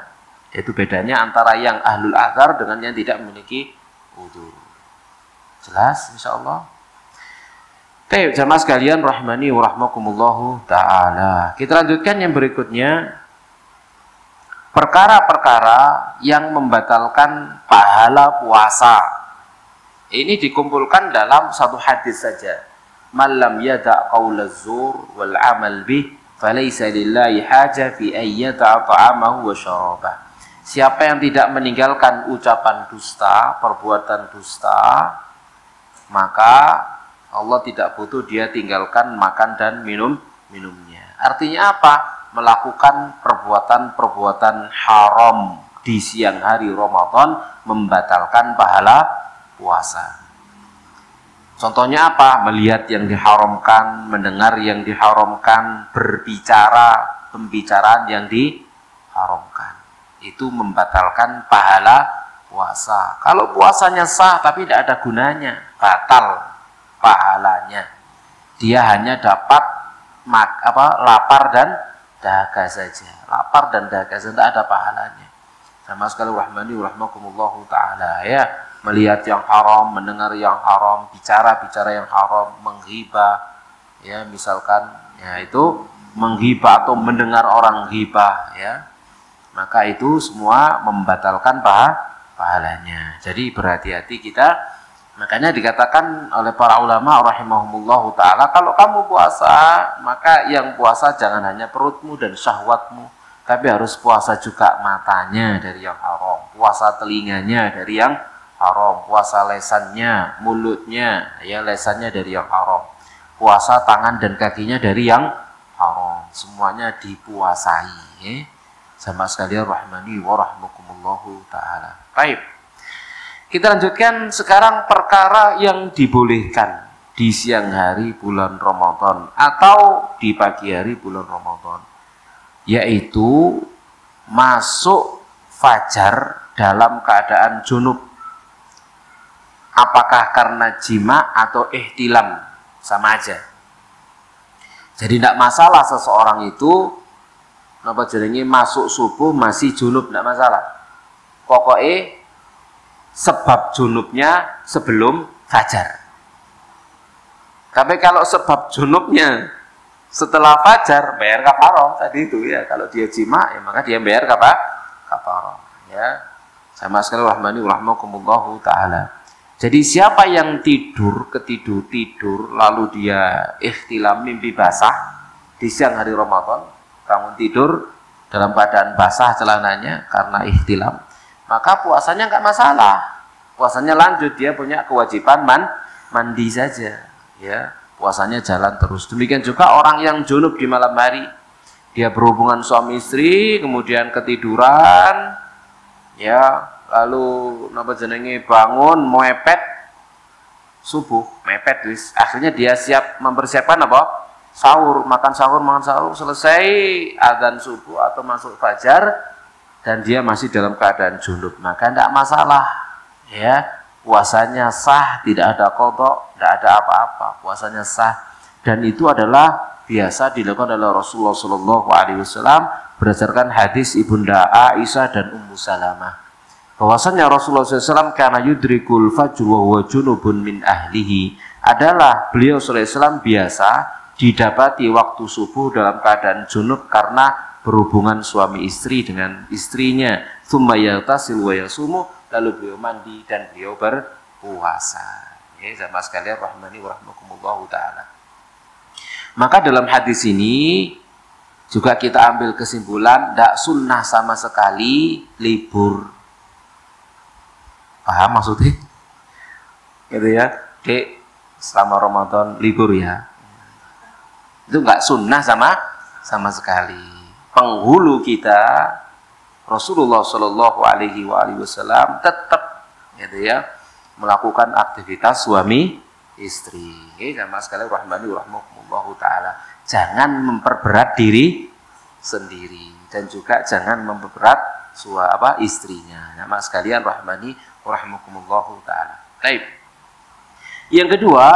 Itu bedanya antara yang ahlul a'dzar dengan yang tidak memiliki udzur. Jelas insyaallah. Baik, jamaah sekalian rahmani wa rahmakumullahu taala. Kita lanjutkan yang berikutnya. Perkara-perkara yang membatalkan pahala puasa. Ini dikumpulkan dalam satu hadis saja. Man lam yada' qaula zur wal amal bih falaysa lillahi haja fi ay yada'a ta'amahu wa syarabah. Siapa yang tidak meninggalkan ucapan dusta, perbuatan dusta, maka Allah tidak butuh dia tinggalkan makan dan minumnya. Artinya apa? Melakukan perbuatan-perbuatan haram di siang hari Ramadan membatalkan pahala puasa. Contohnya apa? Melihat yang diharamkan, mendengar yang diharamkan, berbicara pembicaraan yang diharamkan. Itu membatalkan pahala puasa. Kalau puasanya sah tapi tidak ada gunanya, batal pahalanya. Dia hanya dapat lapar dan dahaga saja. Lapar dan dahaga saja, tidak ada pahalanya. Sama sekali rahmani wa rahmakumullahu ta'ala ya. Melihat yang haram, mendengar yang haram, bicara yang haram, menghibah ya, misalkan ya, itu menghibah atau mendengar orang ghibah ya, maka itu semua membatalkan pahalanya. Jadi berhati-hati kita. Makanya dikatakan oleh para ulama rahimahumullahu ta'ala, kalau kamu puasa, maka yang puasa jangan hanya perutmu dan syahwatmu, tapi harus puasa juga matanya dari yang haram, puasa telinganya dari yang haram, puasa lesannya, mulutnya, ya lesannya dari yang haram, puasa tangan dan kakinya dari yang haram, semuanya dipuasai. Sama sekalian rahmani wa rahmakumullahu ta'ala. Baik, kita lanjutkan sekarang perkara yang dibolehkan di siang hari bulan Ramadan atau di pagi hari bulan Ramadan, yaitu masuk fajar dalam keadaan junub. Apakah karena jima atau ihtilam, sama aja. Jadi tidak masalah seseorang itu masuk subuh masih junub, tidak masalah. Pokoknya sebab junubnya sebelum fajar. Tapi kalau sebab junubnya setelah fajar, bayar kafaroh tadi itu ya. Kalau dia jima, ya maka dia bayar kafaroh ya. Sama sekali rahmani rahmakumullahu ta'ala. Jadi siapa yang ketidur lalu dia ikhtilam, mimpi basah di siang hari Ramadan, bangun tidur dalam keadaan basah celananya karena ikhtilam, maka puasanya nggak masalah. Puasanya lanjut, dia punya kewajiban mandi saja ya. Puasanya jalan terus. Demikian juga orang yang junub di malam hari, dia berhubungan suami istri kemudian ketiduran ya, lalu bangun mepet subuh, mepet wis. Akhirnya dia siap mempersiapkan sahur, makan sahur, selesai adzan subuh atau masuk fajar dan dia masih dalam keadaan junub, maka tidak masalah ya. Puasanya sah, tidak ada qadha, tidak ada apa-apa, puasanya sah. Dan itu adalah biasa dilakukan oleh Rasulullah SAW berdasarkan hadis Ibunda Aisyah dan Ummu Salamah, bahwasanya Rasulullah SAW karena yudrikul fajr wa huwa junubun min ahlihi, adalah beliau SAW biasa didapati waktu subuh dalam keadaan junub karena berhubungan suami istri dengan istrinya. Tsumma yagtasil wa yasumu, lalu beliau mandi dan beliau berpuasa. Ya, sama sekalian rahmani wa rahmakumullahu ta'ala. Maka dalam hadis ini juga kita ambil kesimpulan, tidak sunnah sama sekali libur. Paham maksudnya? Gitu ya, Dek, selama Ramadan libur ya. Itu nggak sunnah sama sekali. Penghulu kita Rasulullah Shallallahu Alaihi Wasallam tetap gitu ya melakukan aktivitas suami istri. Sama sekali rahmani rahmakumullahu ta'ala. Jangan memperberat diri sendiri dan juga jangan memperberat istrinya. Sama sekalian rahmani rahmakumullahu ta'ala. Baik. Yang kedua,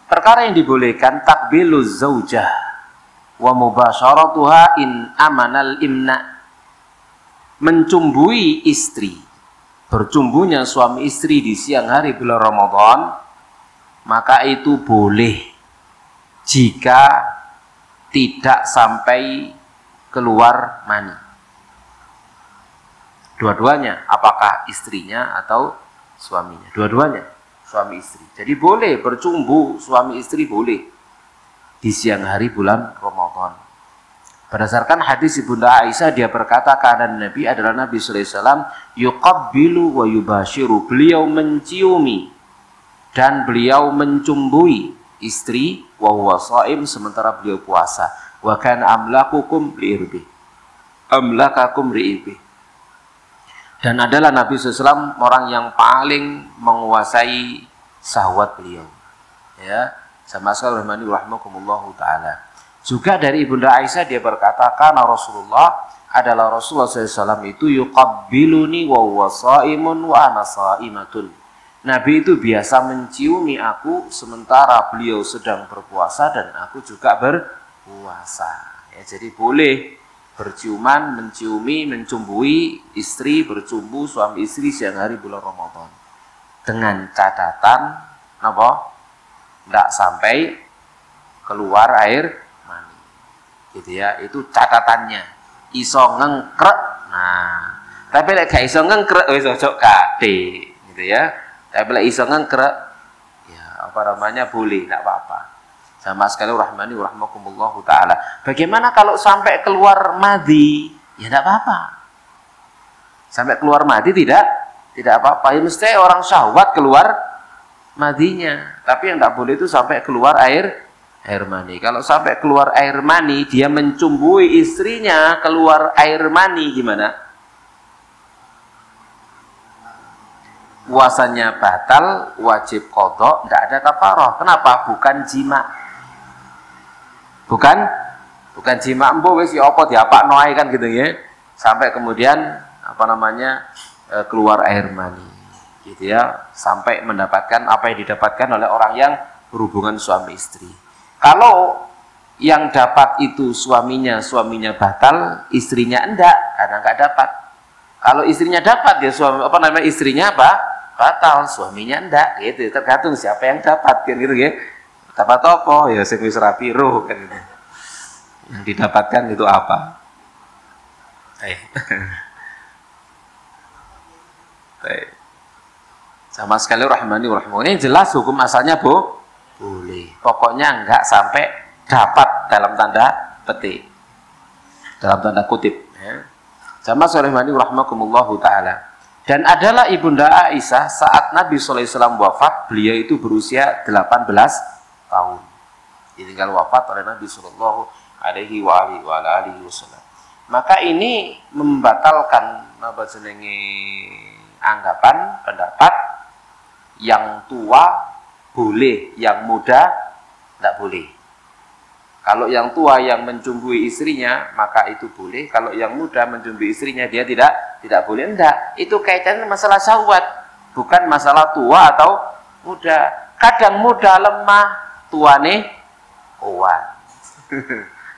perkara yang dibolehkan takbiluz zaujah wa mubasyaratuha in amanal imna. Mencumbui istri, bercumbunya suami istri di siang hari bulan Ramadan, maka itu boleh jika tidak sampai keluar mani. Dua-duanya, apakah istrinya atau suaminya, dua-duanya suami istri. Jadi boleh bercumbu suami istri, boleh di siang hari bulan Ramadan. Berdasarkan hadis Ibunda Aisyah, dia berkata keadaan Nabi adalah Nabi sallallahu alaihi wasallam yuqabbilu wa yubashiru, beliau menciumi dan beliau mencumbui istri wa huwa shaim, sementara beliau puasa. Wa kana amlakukum liirbi, amlakakum liirbi. Dan adalah Nabi sallallahu alaihi wasallam orang yang paling menguasai syahwat beliau. Ya, sama sekali rahmani rahmakumullahu taala. Juga dari Ibunda Aisyah dia berkata, karena Rasulullah SAW itu yuqabbiluni wa huwa shaimun wa ana shaimatun. Nabi itu biasa menciumi aku sementara beliau sedang berpuasa dan aku juga berpuasa. Ya, jadi boleh berciuman, menciumi, mencumbui istri, bercumbu suami istri siang hari bulan Ramadan. Dengan catatan apa? Tidak sampai keluar air mani. Gitu ya, itu catatannya. Iso ngengkrek. Nah, tapi lek gak iso ngengkrek wis ojo kate, gitu ya. Tapi lek iso ngengkrek ya apa namanya boleh, tidak apa-apa. Sama sekali rahmani rahmakumullahu taala. Bagaimana kalau sampai keluar madhi? Ya tidak apa-apa. Sampai keluar madhi tidak apa-apa. Ya mesti orang syahwat keluar madhinya. Tapi yang tidak boleh itu sampai keluar air mani. Kalau sampai keluar air mani, dia mencumbui istrinya keluar air mani, gimana? Puasanya batal, wajib qadha, tidak ada kafarah. Kenapa? Bukan jima. Bukan jima, embo wis ya apa diapakno ae kan gitu ya. Sampai kemudian apa namanya? Keluar air mani. Gitu ya, sampai mendapatkan apa yang didapatkan oleh orang yang berhubungan suami istri. Kalau yang dapat itu suaminya batal, istrinya enggak, karena enggak dapat. Kalau istrinya dapat ya istrinya batal, suaminya enggak, gitu. Tergantung siapa yang dapat kan gitu ya. Dapat apa? Ya sing wis rapi roh kan gitu. Yang didapatkan itu apa? Sama sekali rahmani rahimahullah. Ini jelas hukum asalnya boleh. Pokoknya enggak sampai dapat dalam tanda petik. Dalam tanda kutip. Ya. Sama sekali rahmani rahmakumullahu ta'ala. Dan adalah Ibunda Aisyah saat Nabi SAW wafat, beliau itu berusia 18 tahun. Ditinggal wafat oleh Nabi SAW alaihi wasallam. Maka ini membatalkan anggapan, pendapat yang tua boleh, yang muda tidak boleh. Kalau yang tua yang mencumbui istrinya, maka itu boleh. Kalau yang muda mencumbui istrinya, dia tidak boleh. Enggak, itu kaitannya masalah syahwat, bukan masalah tua atau muda. Kadang muda lemah, tuane kuat.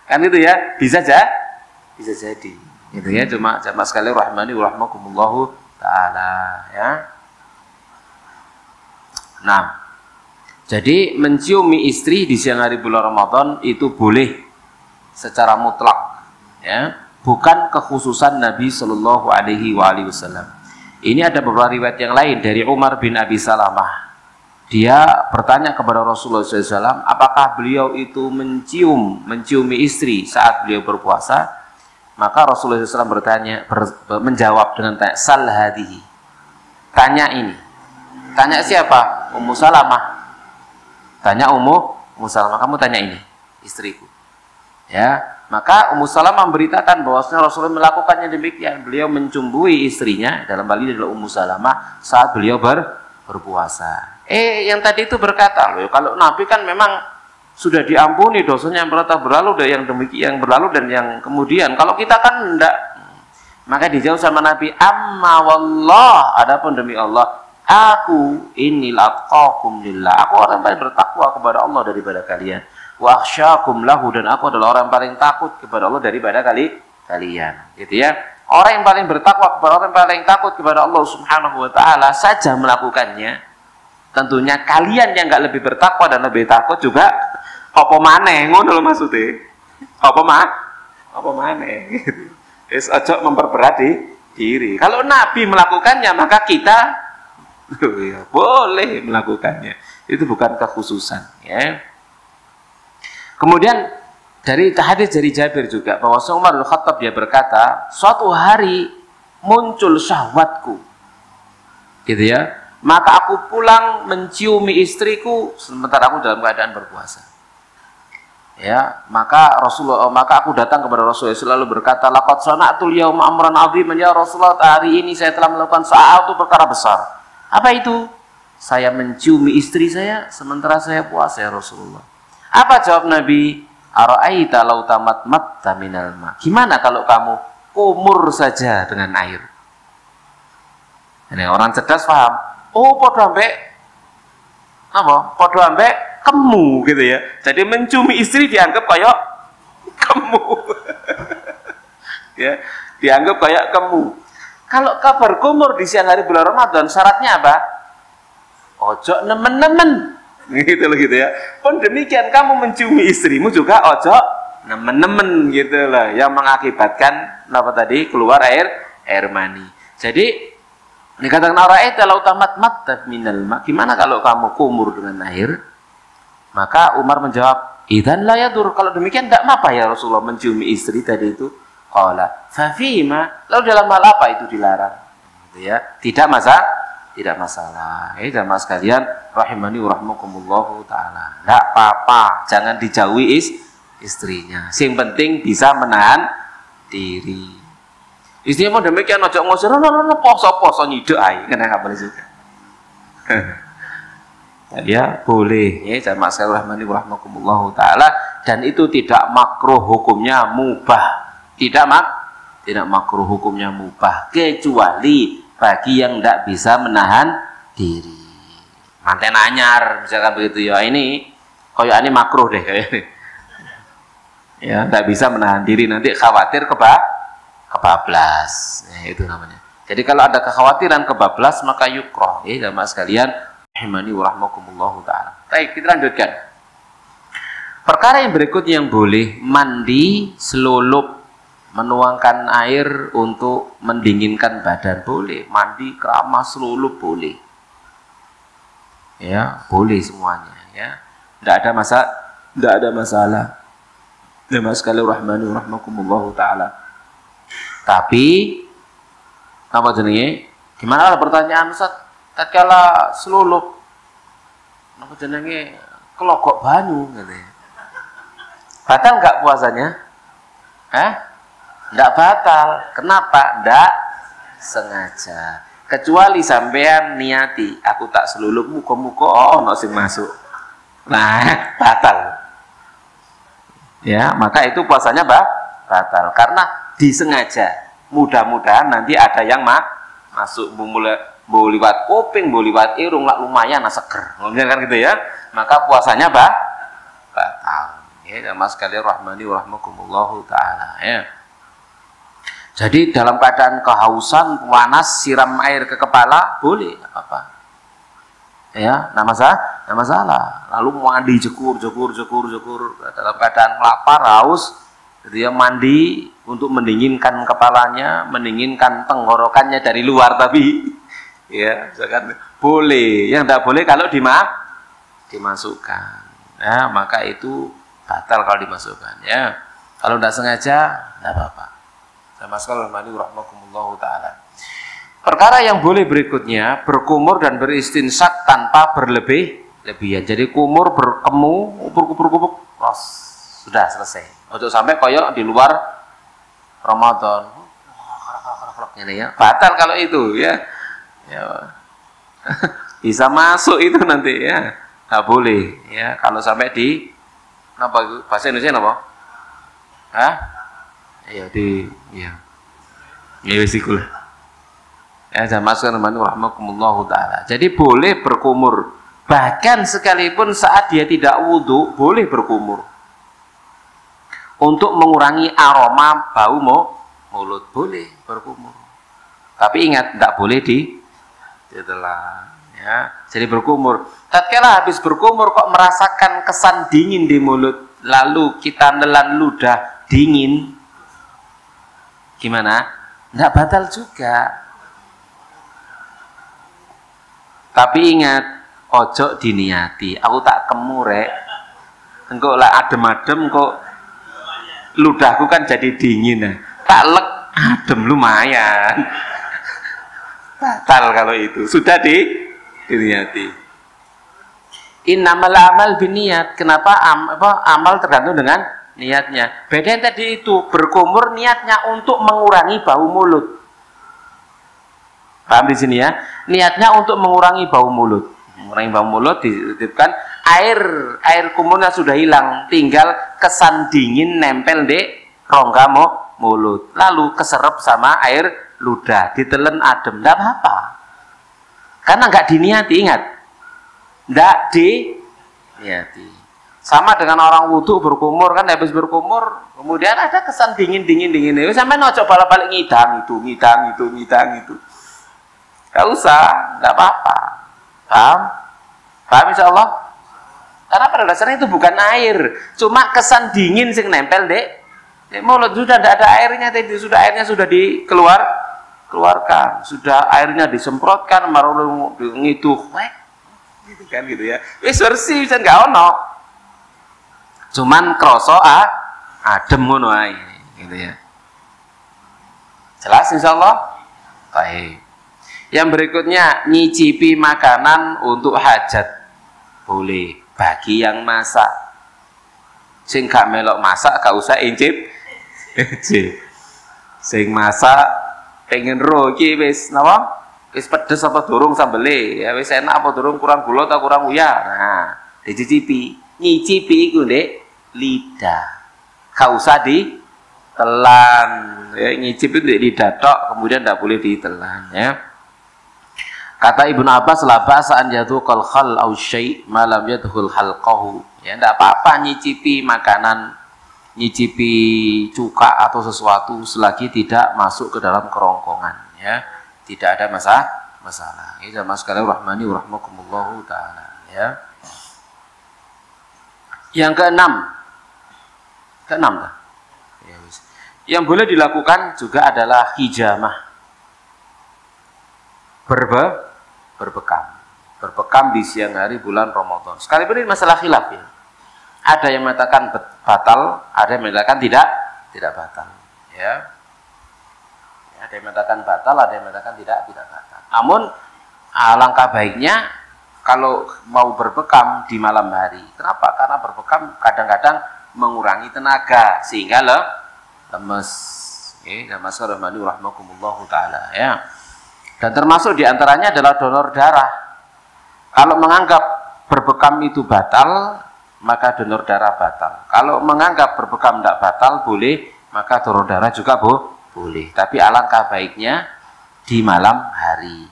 Kan itu ya, bisa jadi. Gitu ya, cuma sekali rahmani rahmakumullahu ta'ala ya. Nah, jadi menciumi istri di siang hari bulan Ramadan itu boleh secara mutlak, ya, bukan kekhususan Nabi Shallallahu Alaihi Wasallam. Ini ada beberapa riwayat yang lain dari Umar bin Abi Salamah. Dia bertanya kepada Rasulullah SAW, apakah beliau itu menciumi istri saat beliau berpuasa? Maka Rasulullah SAW menjawab dengan tanya, sal hadihi. Tanya ini. Tanya siapa? Ummu Salamah. Tanya Ummu Salamah, kamu tanya ini, istriku. Ya, maka Ummu Salamah memberitakan bahwasanya Rasulullah melakukannya demikian. Beliau mencumbui istrinya, dalam hal ini adalah Ummu Salamah, saat beliau berpuasa. Yang tadi itu berkata, loh, kalau Nabi kan memang sudah diampuni dosanya yang pernah berlalu dan yang demikian berlalu dan yang kemudian. Kalau kita kan enggak. Maka dijawab sama Nabi, amma wallah, adapun demi Allah, aku innil atqakum lillah. Aku orang paling bertakwa kepada Allah daripada kalian. Wa akhsyakum lahu, dan aku adalah orang paling takut kepada Allah daripada kalian. Gitu ya. Orang yang paling bertakwa kepada orang yang paling takut kepada Allah Subhanahu wa taala saja melakukannya. Tentunya kalian yang enggak lebih bertakwa dan lebih takut juga apa maneh, ngono lho maksudnya. Apa maneh. Wis aja memperberat diri. Kalau Nabi melakukannya, maka kita ya, boleh melakukannya. Itu bukan kekhususan, ya. Kemudian dari hadis dari Jabir juga bahwa Umar bin Khattab dia berkata, suatu hari muncul syahwatku, gitu ya. Maka aku pulang menciumi istriku sementara aku dalam keadaan berpuasa. Ya, maka aku datang kepada Rasulullah selalu berkata, laqad sana'tul yauma amran 'aziman ya Rasulullah, hari ini saya telah melakukan suatu perkara besar. Apa itu? saya menciumi istri saya sementara saya puasa ya Rasulullah. Apa jawab Nabi? Ara'aita law tamatmatta minal ma. Gimana kalau kamu kumur saja dengan air? Ini orang cerdas paham. Oh, podo ambek apa? Podo ambek kemu gitu ya. Jadi menciumi istri dianggap kayak kemu. Ya, dianggap kayak kemu. Kalau kabar kumur di siang hari bulan Ramadan syaratnya apa? Ojo nemen-nemen. Gitu loh gitu ya. Pun demikian kamu menciumi istrimu juga ojo nemen-nemen gitu loh, yang mengakibatkan apa tadi? Keluar air mani. Jadi dikatakan ara'aita law tamatmatta minal ma. Gimana kalau kamu kumur dengan air? Maka Umar menjawab, idzan la yadur. Kalau demikian tidak apa ya Rasulullah menciumi istri tadi itu? Qala fa fima. Lalu dalam hal apa itu dilarang? Gitu ya. Tidak masalah. Jamaah sekalian rahimani wa rahmakumullah taala. Enggak apa-apa, jangan dijauhi istrinya. Yang penting bisa menahan diri. Istrinya mau demikian ojo ngusir, poso-poso nyidek ae, kena enggak boleh juga. Ya, boleh. Ya, jamaah sekalian rahimani wa rahmakumullah taala, dan itu tidak makruh, hukumnya mubah. Tidak makruh, hukumnya mubah kecuali bagi yang tidak bisa menahan diri. Manten anyar misalkan begitu ya, ini koyo ini makruh deh kayaknya. Ya, tidak bisa menahan diri, nanti khawatir kebablas. Ya, itu namanya. Jadi kalau ada kekhawatiran kebablas maka yukroh. Ya, jamaah sekalian rahimani wa rahmakumullah taala. Baik, kita lanjutkan. Perkara yang berikutnya yang boleh, mandi selulup, menuangkan air untuk mendinginkan badan boleh, mandi keramas selulup boleh, ya boleh semuanya, ya tidak ada masalah. Jamaah sekalian rahmani rahmakumullah taala. Tapi apa jenenge? Gimana lah pertanyaan Ustaz? Tatkala selulup, apa jenenge kelogok banyu katanya. Batal nggak puasanya? Tidak batal. Kenapa? Tidak sengaja. Kecuali sampean niati, aku tak selulup muka-muka ono sing masuk. Nah, batal. Ya, maka itu puasanya batal karena disengaja. Mudah-mudahan nanti ada yang masuk mau liwat kuping, mau liwat irung, lah lumayan seger. Ngomongnya kan gitu ya. Maka puasanya batal. Ya, jamaah sekalian rahmani wa rahmakumullah taala, ya. Jadi dalam keadaan kehausan, panas, siram air ke kepala boleh, apa-apa. Ya, nggak masalah. Lalu mandi jekur dalam keadaan lapar, haus, jadi ya mandi untuk mendinginkan kepalanya, mendinginkan tenggorokannya dari luar, tapi ya, misalkan boleh. Yang tidak boleh kalau dimasukkan. Ya, maka itu batal kalau dimasukkan. Ya, kalau tidak sengaja, tidak apa-apa. Sama sekali rahmakumullah taala. Perkara yang boleh berikutnya, berkumur dan beristinsyak tanpa berlebihan. Jadi kumur, berkemu, kubur, sudah selesai. Untuk sampai koyok di luar Ramadan. Ini ya, batal kalau itu ya. Ya. Bisa masuk itu nanti ya. Nggak boleh ya kalau sampai di apa bahasa Indonesia apa? Ya wis ya jamaah sekalian rahmakumullah taala. Jadi boleh berkumur, bahkan sekalipun saat dia tidak wudhu boleh berkumur untuk mengurangi aroma bau mulut, boleh berkumur. Tapi ingat tidak boleh ditelan ya. Jadi berkumur, tatkala habis berkumur kok merasakan kesan dingin di mulut, lalu kita nelan ludah dingin, gimana? Nggak batal juga. Tapi ingat, ojo diniati. Aku tak kemurek. Engkau lah adem-adem kok ludahku kan jadi dingin. Tak lek adem lumayan. Batal kalau itu. Sudah diniati. Innamal amal biniat. Kenapa amal tergantung dengan niatnya. Beda yang tadi itu, berkumur niatnya untuk mengurangi bau mulut. Paham di sini ya? Niatnya untuk mengurangi bau mulut. menimbang mulut dititipkan air kumurnya sudah hilang, tinggal kesan dingin nempel di rongga mulut, lalu keserap sama air ludah, ditelan adem, tidak apa-apa, karena nggak diniati, ingat, nggak diniati. Sama dengan orang wudhu berkumur kan, habis berkumur kemudian ada kesan dingin itu sampai nocok balik ngidang itu nggak usah, nggak apa-apa, paham insya Allah, karena pada dasarnya itu bukan air, cuma kesan dingin sing nempel dek mulut, sudah tidak ada airnya tadi, sudah airnya sudah dikeluarkan, sudah airnya disemprotkan, baru ngiduh, gitu kan gitu ya, wis bersih, bisa nggak ono. Cuman kroso adem ngono ae gitu ya. Jelas insyaallah? Baik. Yang berikutnya nyicipi makanan untuk hajat. Boleh bagi yang masak. Sing gak melok masak gak usah incip. Sing masak pengen ro iki wis napa? Wis pedes apa durung sambele? Ya wis enak apa durung, kurang gula atau kurang uyah. Nah, dicicipi. Nyicipi iku Ndek lidah, gak usah ditelan ya, ngicip itu lidah tok, kemudian tidak boleh ditelan ya. Kata Ibnu Abbas, la ba'sa an yadhuqal khal aw syai' ma lam yadkhul halqahu, ya tidak apa-apa nyicipi makanan, nyicipi cuka atau sesuatu selagi tidak masuk ke dalam kerongkongan ya, tidak ada masalah. Ini jamaah sekalian rahmani wa rahmakumullah taala ya. Yang keenam dah. Ya, yang boleh dilakukan juga adalah hijamah, berbekam di siang hari bulan Ramadan. Sekalipun ini masalah khilaf ya. Ada yang mengatakan batal, ada yang mengatakan tidak batal. Ya. Ada yang mengatakan batal, ada yang mengatakan tidak batal. Namun alangkah baiknya kalau mau berbekam di malam hari. Kenapa? Karena berbekam kadang-kadang mengurangi tenaga sehingga lemes. Ya, masyaallah rahmakumullah taala ya. Dan termasuk diantaranya adalah donor darah. Kalau menganggap berbekam itu batal, maka donor darah batal. Kalau menganggap berbekam tidak batal, boleh, maka donor darah juga boleh. Tapi alangkah baiknya di malam hari.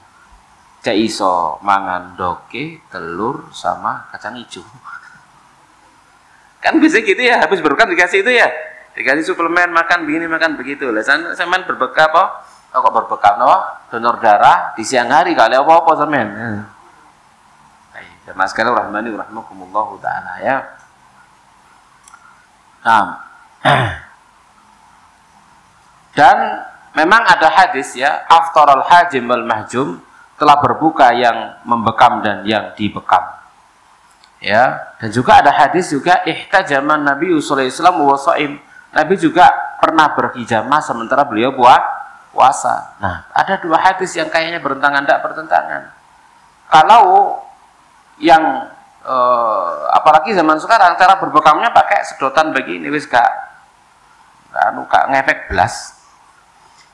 Cek iso mangan doke, telur sama kacang hijau. Kan bisa gitu ya, habis berbekam dikasih itu ya, dikasih suplemen makan begini makan begitu. Lah sampean berbekam apa? Kok berbekam apa? Donor darah di siang hari kali apa sampean. Baik, Mas sekalian rahmani rahmakumullah taala ya. Nah. Dan memang ada hadis ya, aftarul hajim wal mahjum, telah berbuka yang membekam dan yang dibekam. Ya, dan juga ada hadis juga ihtajaman Nabi sallallahu alaihi wasallam wa shaim. Nabi juga pernah berhijamah sementara beliau puasa. Nah, ada dua hadis yang kayaknya bertentangan, tidak bertentangan. Kalau yang apalagi zaman sekarang cara berbekamnya pakai sedotan begini wis gak ngefek belas.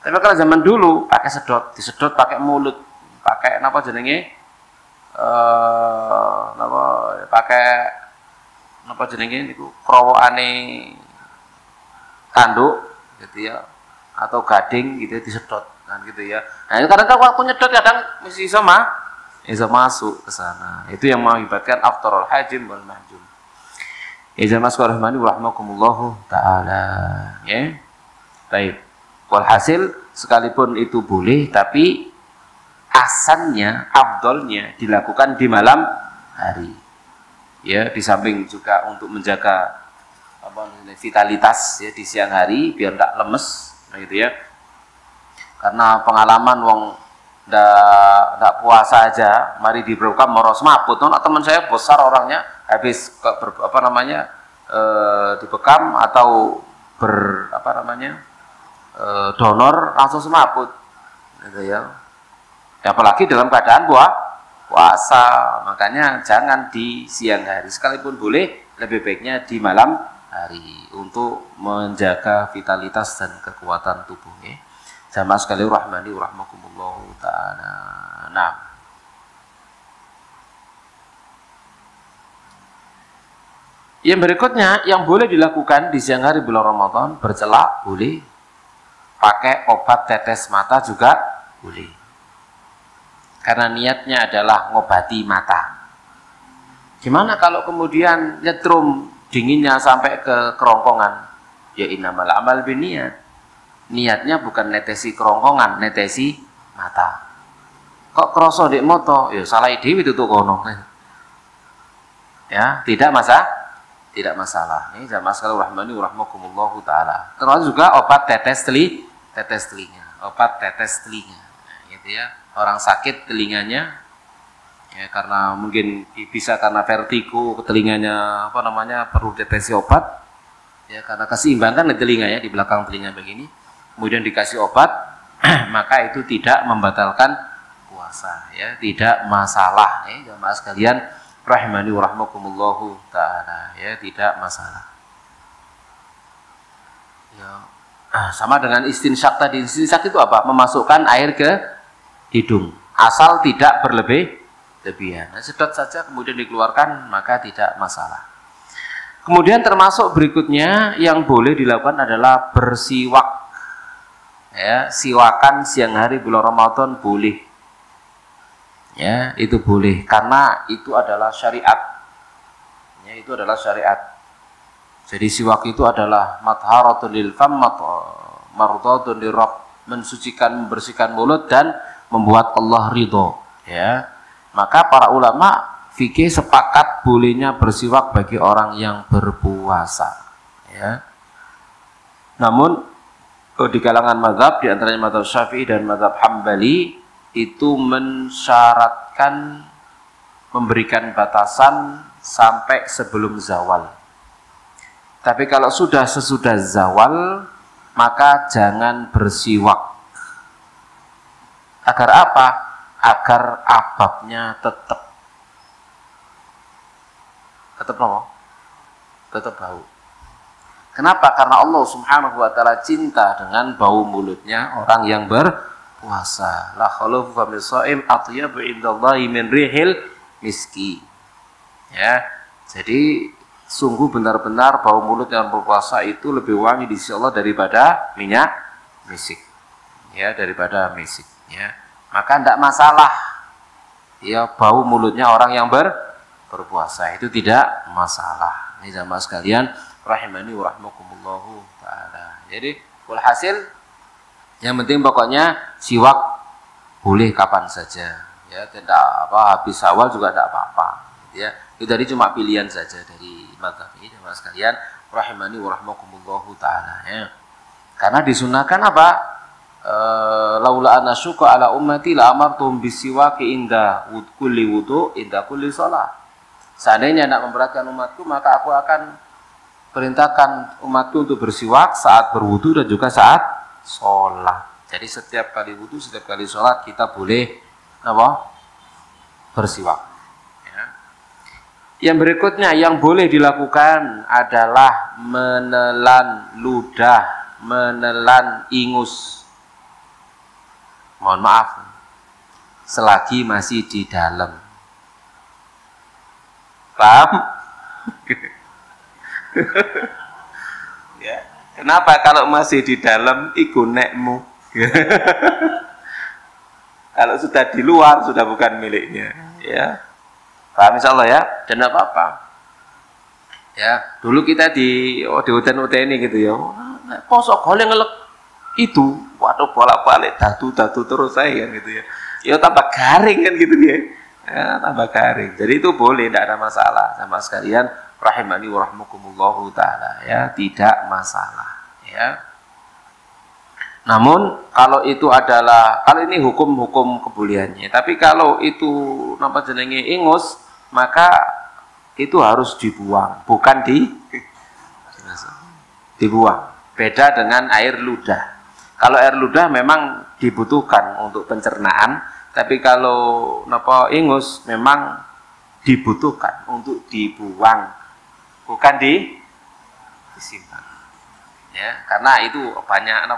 Tapi kalau zaman dulu pakai disedot pakai mulut, pakai apa jenenge? Pakai jenenge niku krowokane tanduk gitu ya, atau gading gitu ya, disedot kan gitu ya. Nah, kadang waktu nyedot kadang mesti bisa masuk ke sana. Itu yang mengakibatkan aftarul hajim wal mahjum. Ya jamaah sekalian rahmani rahimakumullah taala ya. Baik. Walhasil sekalipun itu boleh, tapi asannya, afdolnya dilakukan di malam hari. Ya, di samping juga untuk menjaga vitalitas ya di siang hari biar tidak lemes, gitu ya. Karena pengalaman wong ndak puasa aja, mari dibekam moros maput. Teman saya besar orangnya habis dibekam atau donor langsung semaput, gitu ya. Apalagi dalam keadaan puasa, makanya jangan di siang hari, sekalipun boleh, lebih baiknya di malam hari untuk menjaga vitalitas dan kekuatan tubuhnya. Jamaah sekalian rahmani rahmakumullah taala. Nah, Yang berikutnya yang boleh dilakukan di siang hari bulan Ramadan, bercelak boleh, pakai obat tetes mata juga boleh. Karena niatnya adalah ngobati mata. Gimana kalau kemudian nyetrum dinginnya sampai ke kerongkongan? Ya innamal amal binniyat. Niatnya bukan netesi kerongkongan, netesi mata. Kok kroso dek moto? Ya salah dewi itu kono. Ya, tidak masalah. Ini jamaah sekalian rahmani wa rahmakumullahu taala. Terus juga obat tetes telinga. Obat tetes telinga. Nah, gitu ya. Orang sakit telinganya ya karena mungkin bisa karena vertigo telinganya perlu detesi obat ya karena keseimbangan di telinganya di belakang telinga begini kemudian dikasih obat maka itu tidak membatalkan puasa ya tidak masalah ya jamaah sekalian rahimani wa rahmakumullahu taala ya tidak masalah ya sama dengan istinsyak tadi. Istinsyak itu apa? Memasukkan air ke hidung asal tidak berlebihan. Nah, sedot saja kemudian dikeluarkan maka tidak masalah. Kemudian termasuk berikutnya yang boleh dilakukan adalah bersiwak. Ya, siwakan siang hari bulan Ramadan boleh. Ya, itu boleh karena itu adalah syariat. Ya, itu adalah syariat. Jadi siwak itu adalah matharatun lil fam mardatun lirabb, mensucikan membersihkan mulut dan membuat Allah ridho ya. Maka para ulama fikih sepakat bolehnya bersiwak bagi orang yang berpuasa ya. Namun di kalangan mazhab di antaranya mazhab Syafi'i dan mazhab Hambali itu mensyaratkan memberikan batasan sampai sebelum zawal. Tapi kalau sesudah zawal maka jangan bersiwak. Agar apa? Agar ababnya tetap apa? Tetap bau. Kenapa? Karena Allah Subhanahu wa taala cinta dengan bau mulutnya orang yang berpuasa. La khulufu fa min shaim atyabu indallahi min rihil miski. Ya. Jadi sungguh benar-benar bau mulut yang berpuasa itu lebih wangi di sisi Allah daripada minyak misik. Ya, daripada misik. Ya, maka tidak masalah ya bau mulutnya orang yang berpuasa itu tidak masalah. Ini jamaah sekalian rahimani wa rahmakumullahu taala. Jadi walhasil yang penting pokoknya siwak boleh kapan saja ya, tidak habis awal juga tidak apa-apa ya. Itu tadi cuma pilihan saja dari mazhab ini jamaah sekalian rahimani wa rahmakumullahu taala ya. Karena disunahkan apa? Laula anasyuqa ala ummati la amartum bisiwaki inda kulli wudu inda kulli shalah. Seandainya nak memberatkan umatku maka aku akan perintahkan umatku untuk bersiwak saat berwudu dan juga saat sholat. Jadi setiap kali wudu, setiap kali sholat kita boleh apa? Bersiwak. Ya. Yang berikutnya yang boleh dilakukan adalah menelan ludah, menelan ingus. Mohon maaf, selagi masih di dalam. Paham? Ya. Kenapa kalau masih di dalam iku nekmu? Kalau sudah di luar sudah bukan miliknya. Ya, paham insyaallah ya. Dan apa apa? Ya, dulu kita di hotel ini gitu ya. Posok goleng ngelek itu, waduh bolak-balik datu terus saya kan gitu ya. Ya tambah garing kan gitu ya. Ya, tambah garing. Jadi itu boleh, tidak ada masalah sama sekalian. Rahimani wa rahmakumullahu ta'ala ya, tidak masalah ya. Namun kalau itu adalah, kalau ini hukum-hukum kebolehannya, tapi kalau itu napa jenenge ingus, maka itu harus dibuang, bukan dibuang. Beda dengan air ludah. Kalau air ludah memang dibutuhkan untuk pencernaan, tapi kalau napa ingus memang dibutuhkan untuk dibuang, bukan disimpan. Ya, karena itu banyak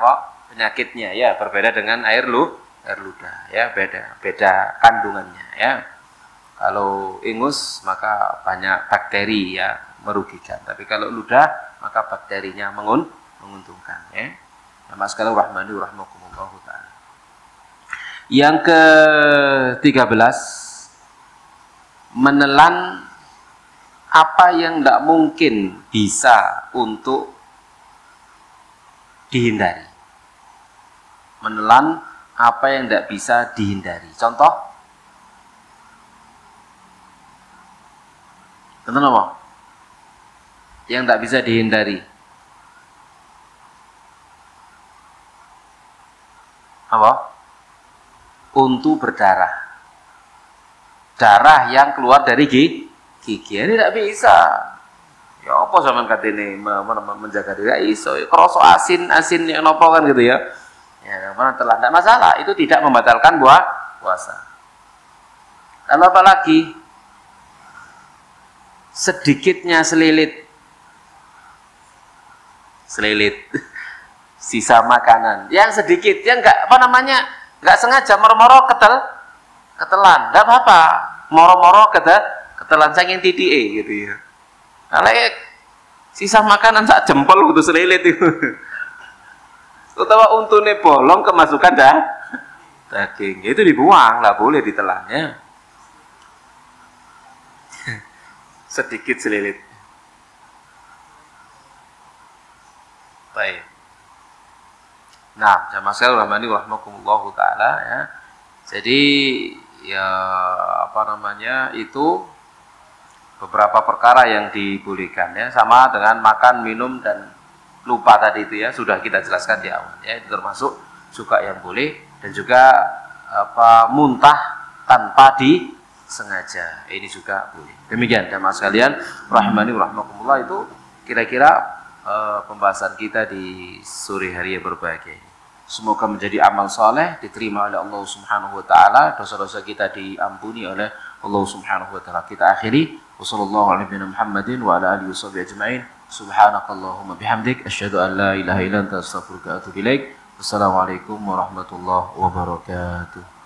penyakitnya ya, berbeda dengan air ludah ya, beda kandungannya ya. Kalau ingus maka banyak bakteri ya, merugikan. Tapi kalau ludah maka bakterinya menguntungkan ya. Nama sekalian rahmani rahmakumullah ta'ala. Yang ke-13, menelan apa yang tidak mungkin bisa untuk dihindari. Menelan apa yang tidak bisa dihindari. Contoh, contoh apa? Yang tidak bisa dihindari. Apa? Untu berdarah. Darah yang keluar dari gigi. Ini tidak bisa. Ya apa zaman kata ini menjaga diri iso. Kroso asin yang nopo kan gitu ya. Ya mana telah tidak masalah. Itu tidak membatalkan puasa. Lalu apa lagi? Sedikitnya selilit. Sisa makanan. Yang sedikit, yang enggak sengaja moro-moro ketelan. Enggak apa-apa. Moro-moro ketelan saking titike gitu ya. Kalau sisa makanan sak jempol kudu selilit itu. Utawa untune bolong kemasukan daging. Itu dibuang, enggak boleh ditelannya. Sedikit selilit. Baik. Nah, jamaah sekalian rahmani rahmakumullah taala ya. Jadi ya itu beberapa perkara yang dibolehkan ya, sama dengan makan, minum dan lupa tadi itu ya, sudah kita jelaskan di awal ya. Itu termasuk juga yang boleh, dan juga muntah tanpa disengaja. Ini juga boleh. Demikian jamaah sekalian rahmani rahmakumullah, itu kira-kira pembahasan kita di sore hari yang berbahagia ini. Semoga menjadi amal soleh, diterima oleh Allah Subhanahu wa taala, dosa-dosa kita diampuni oleh Allah Subhanahu wa taala. Kita akhiri, wassallallahu ala Muhammadin wa ala alihi washabihi ajmain. Subhanakallahumma bihamdik, asyhadu an la ilaha illa anta astaghfiruka wa atubu ilaik. Wassalamualaikum warahmatullahi wabarakatuh.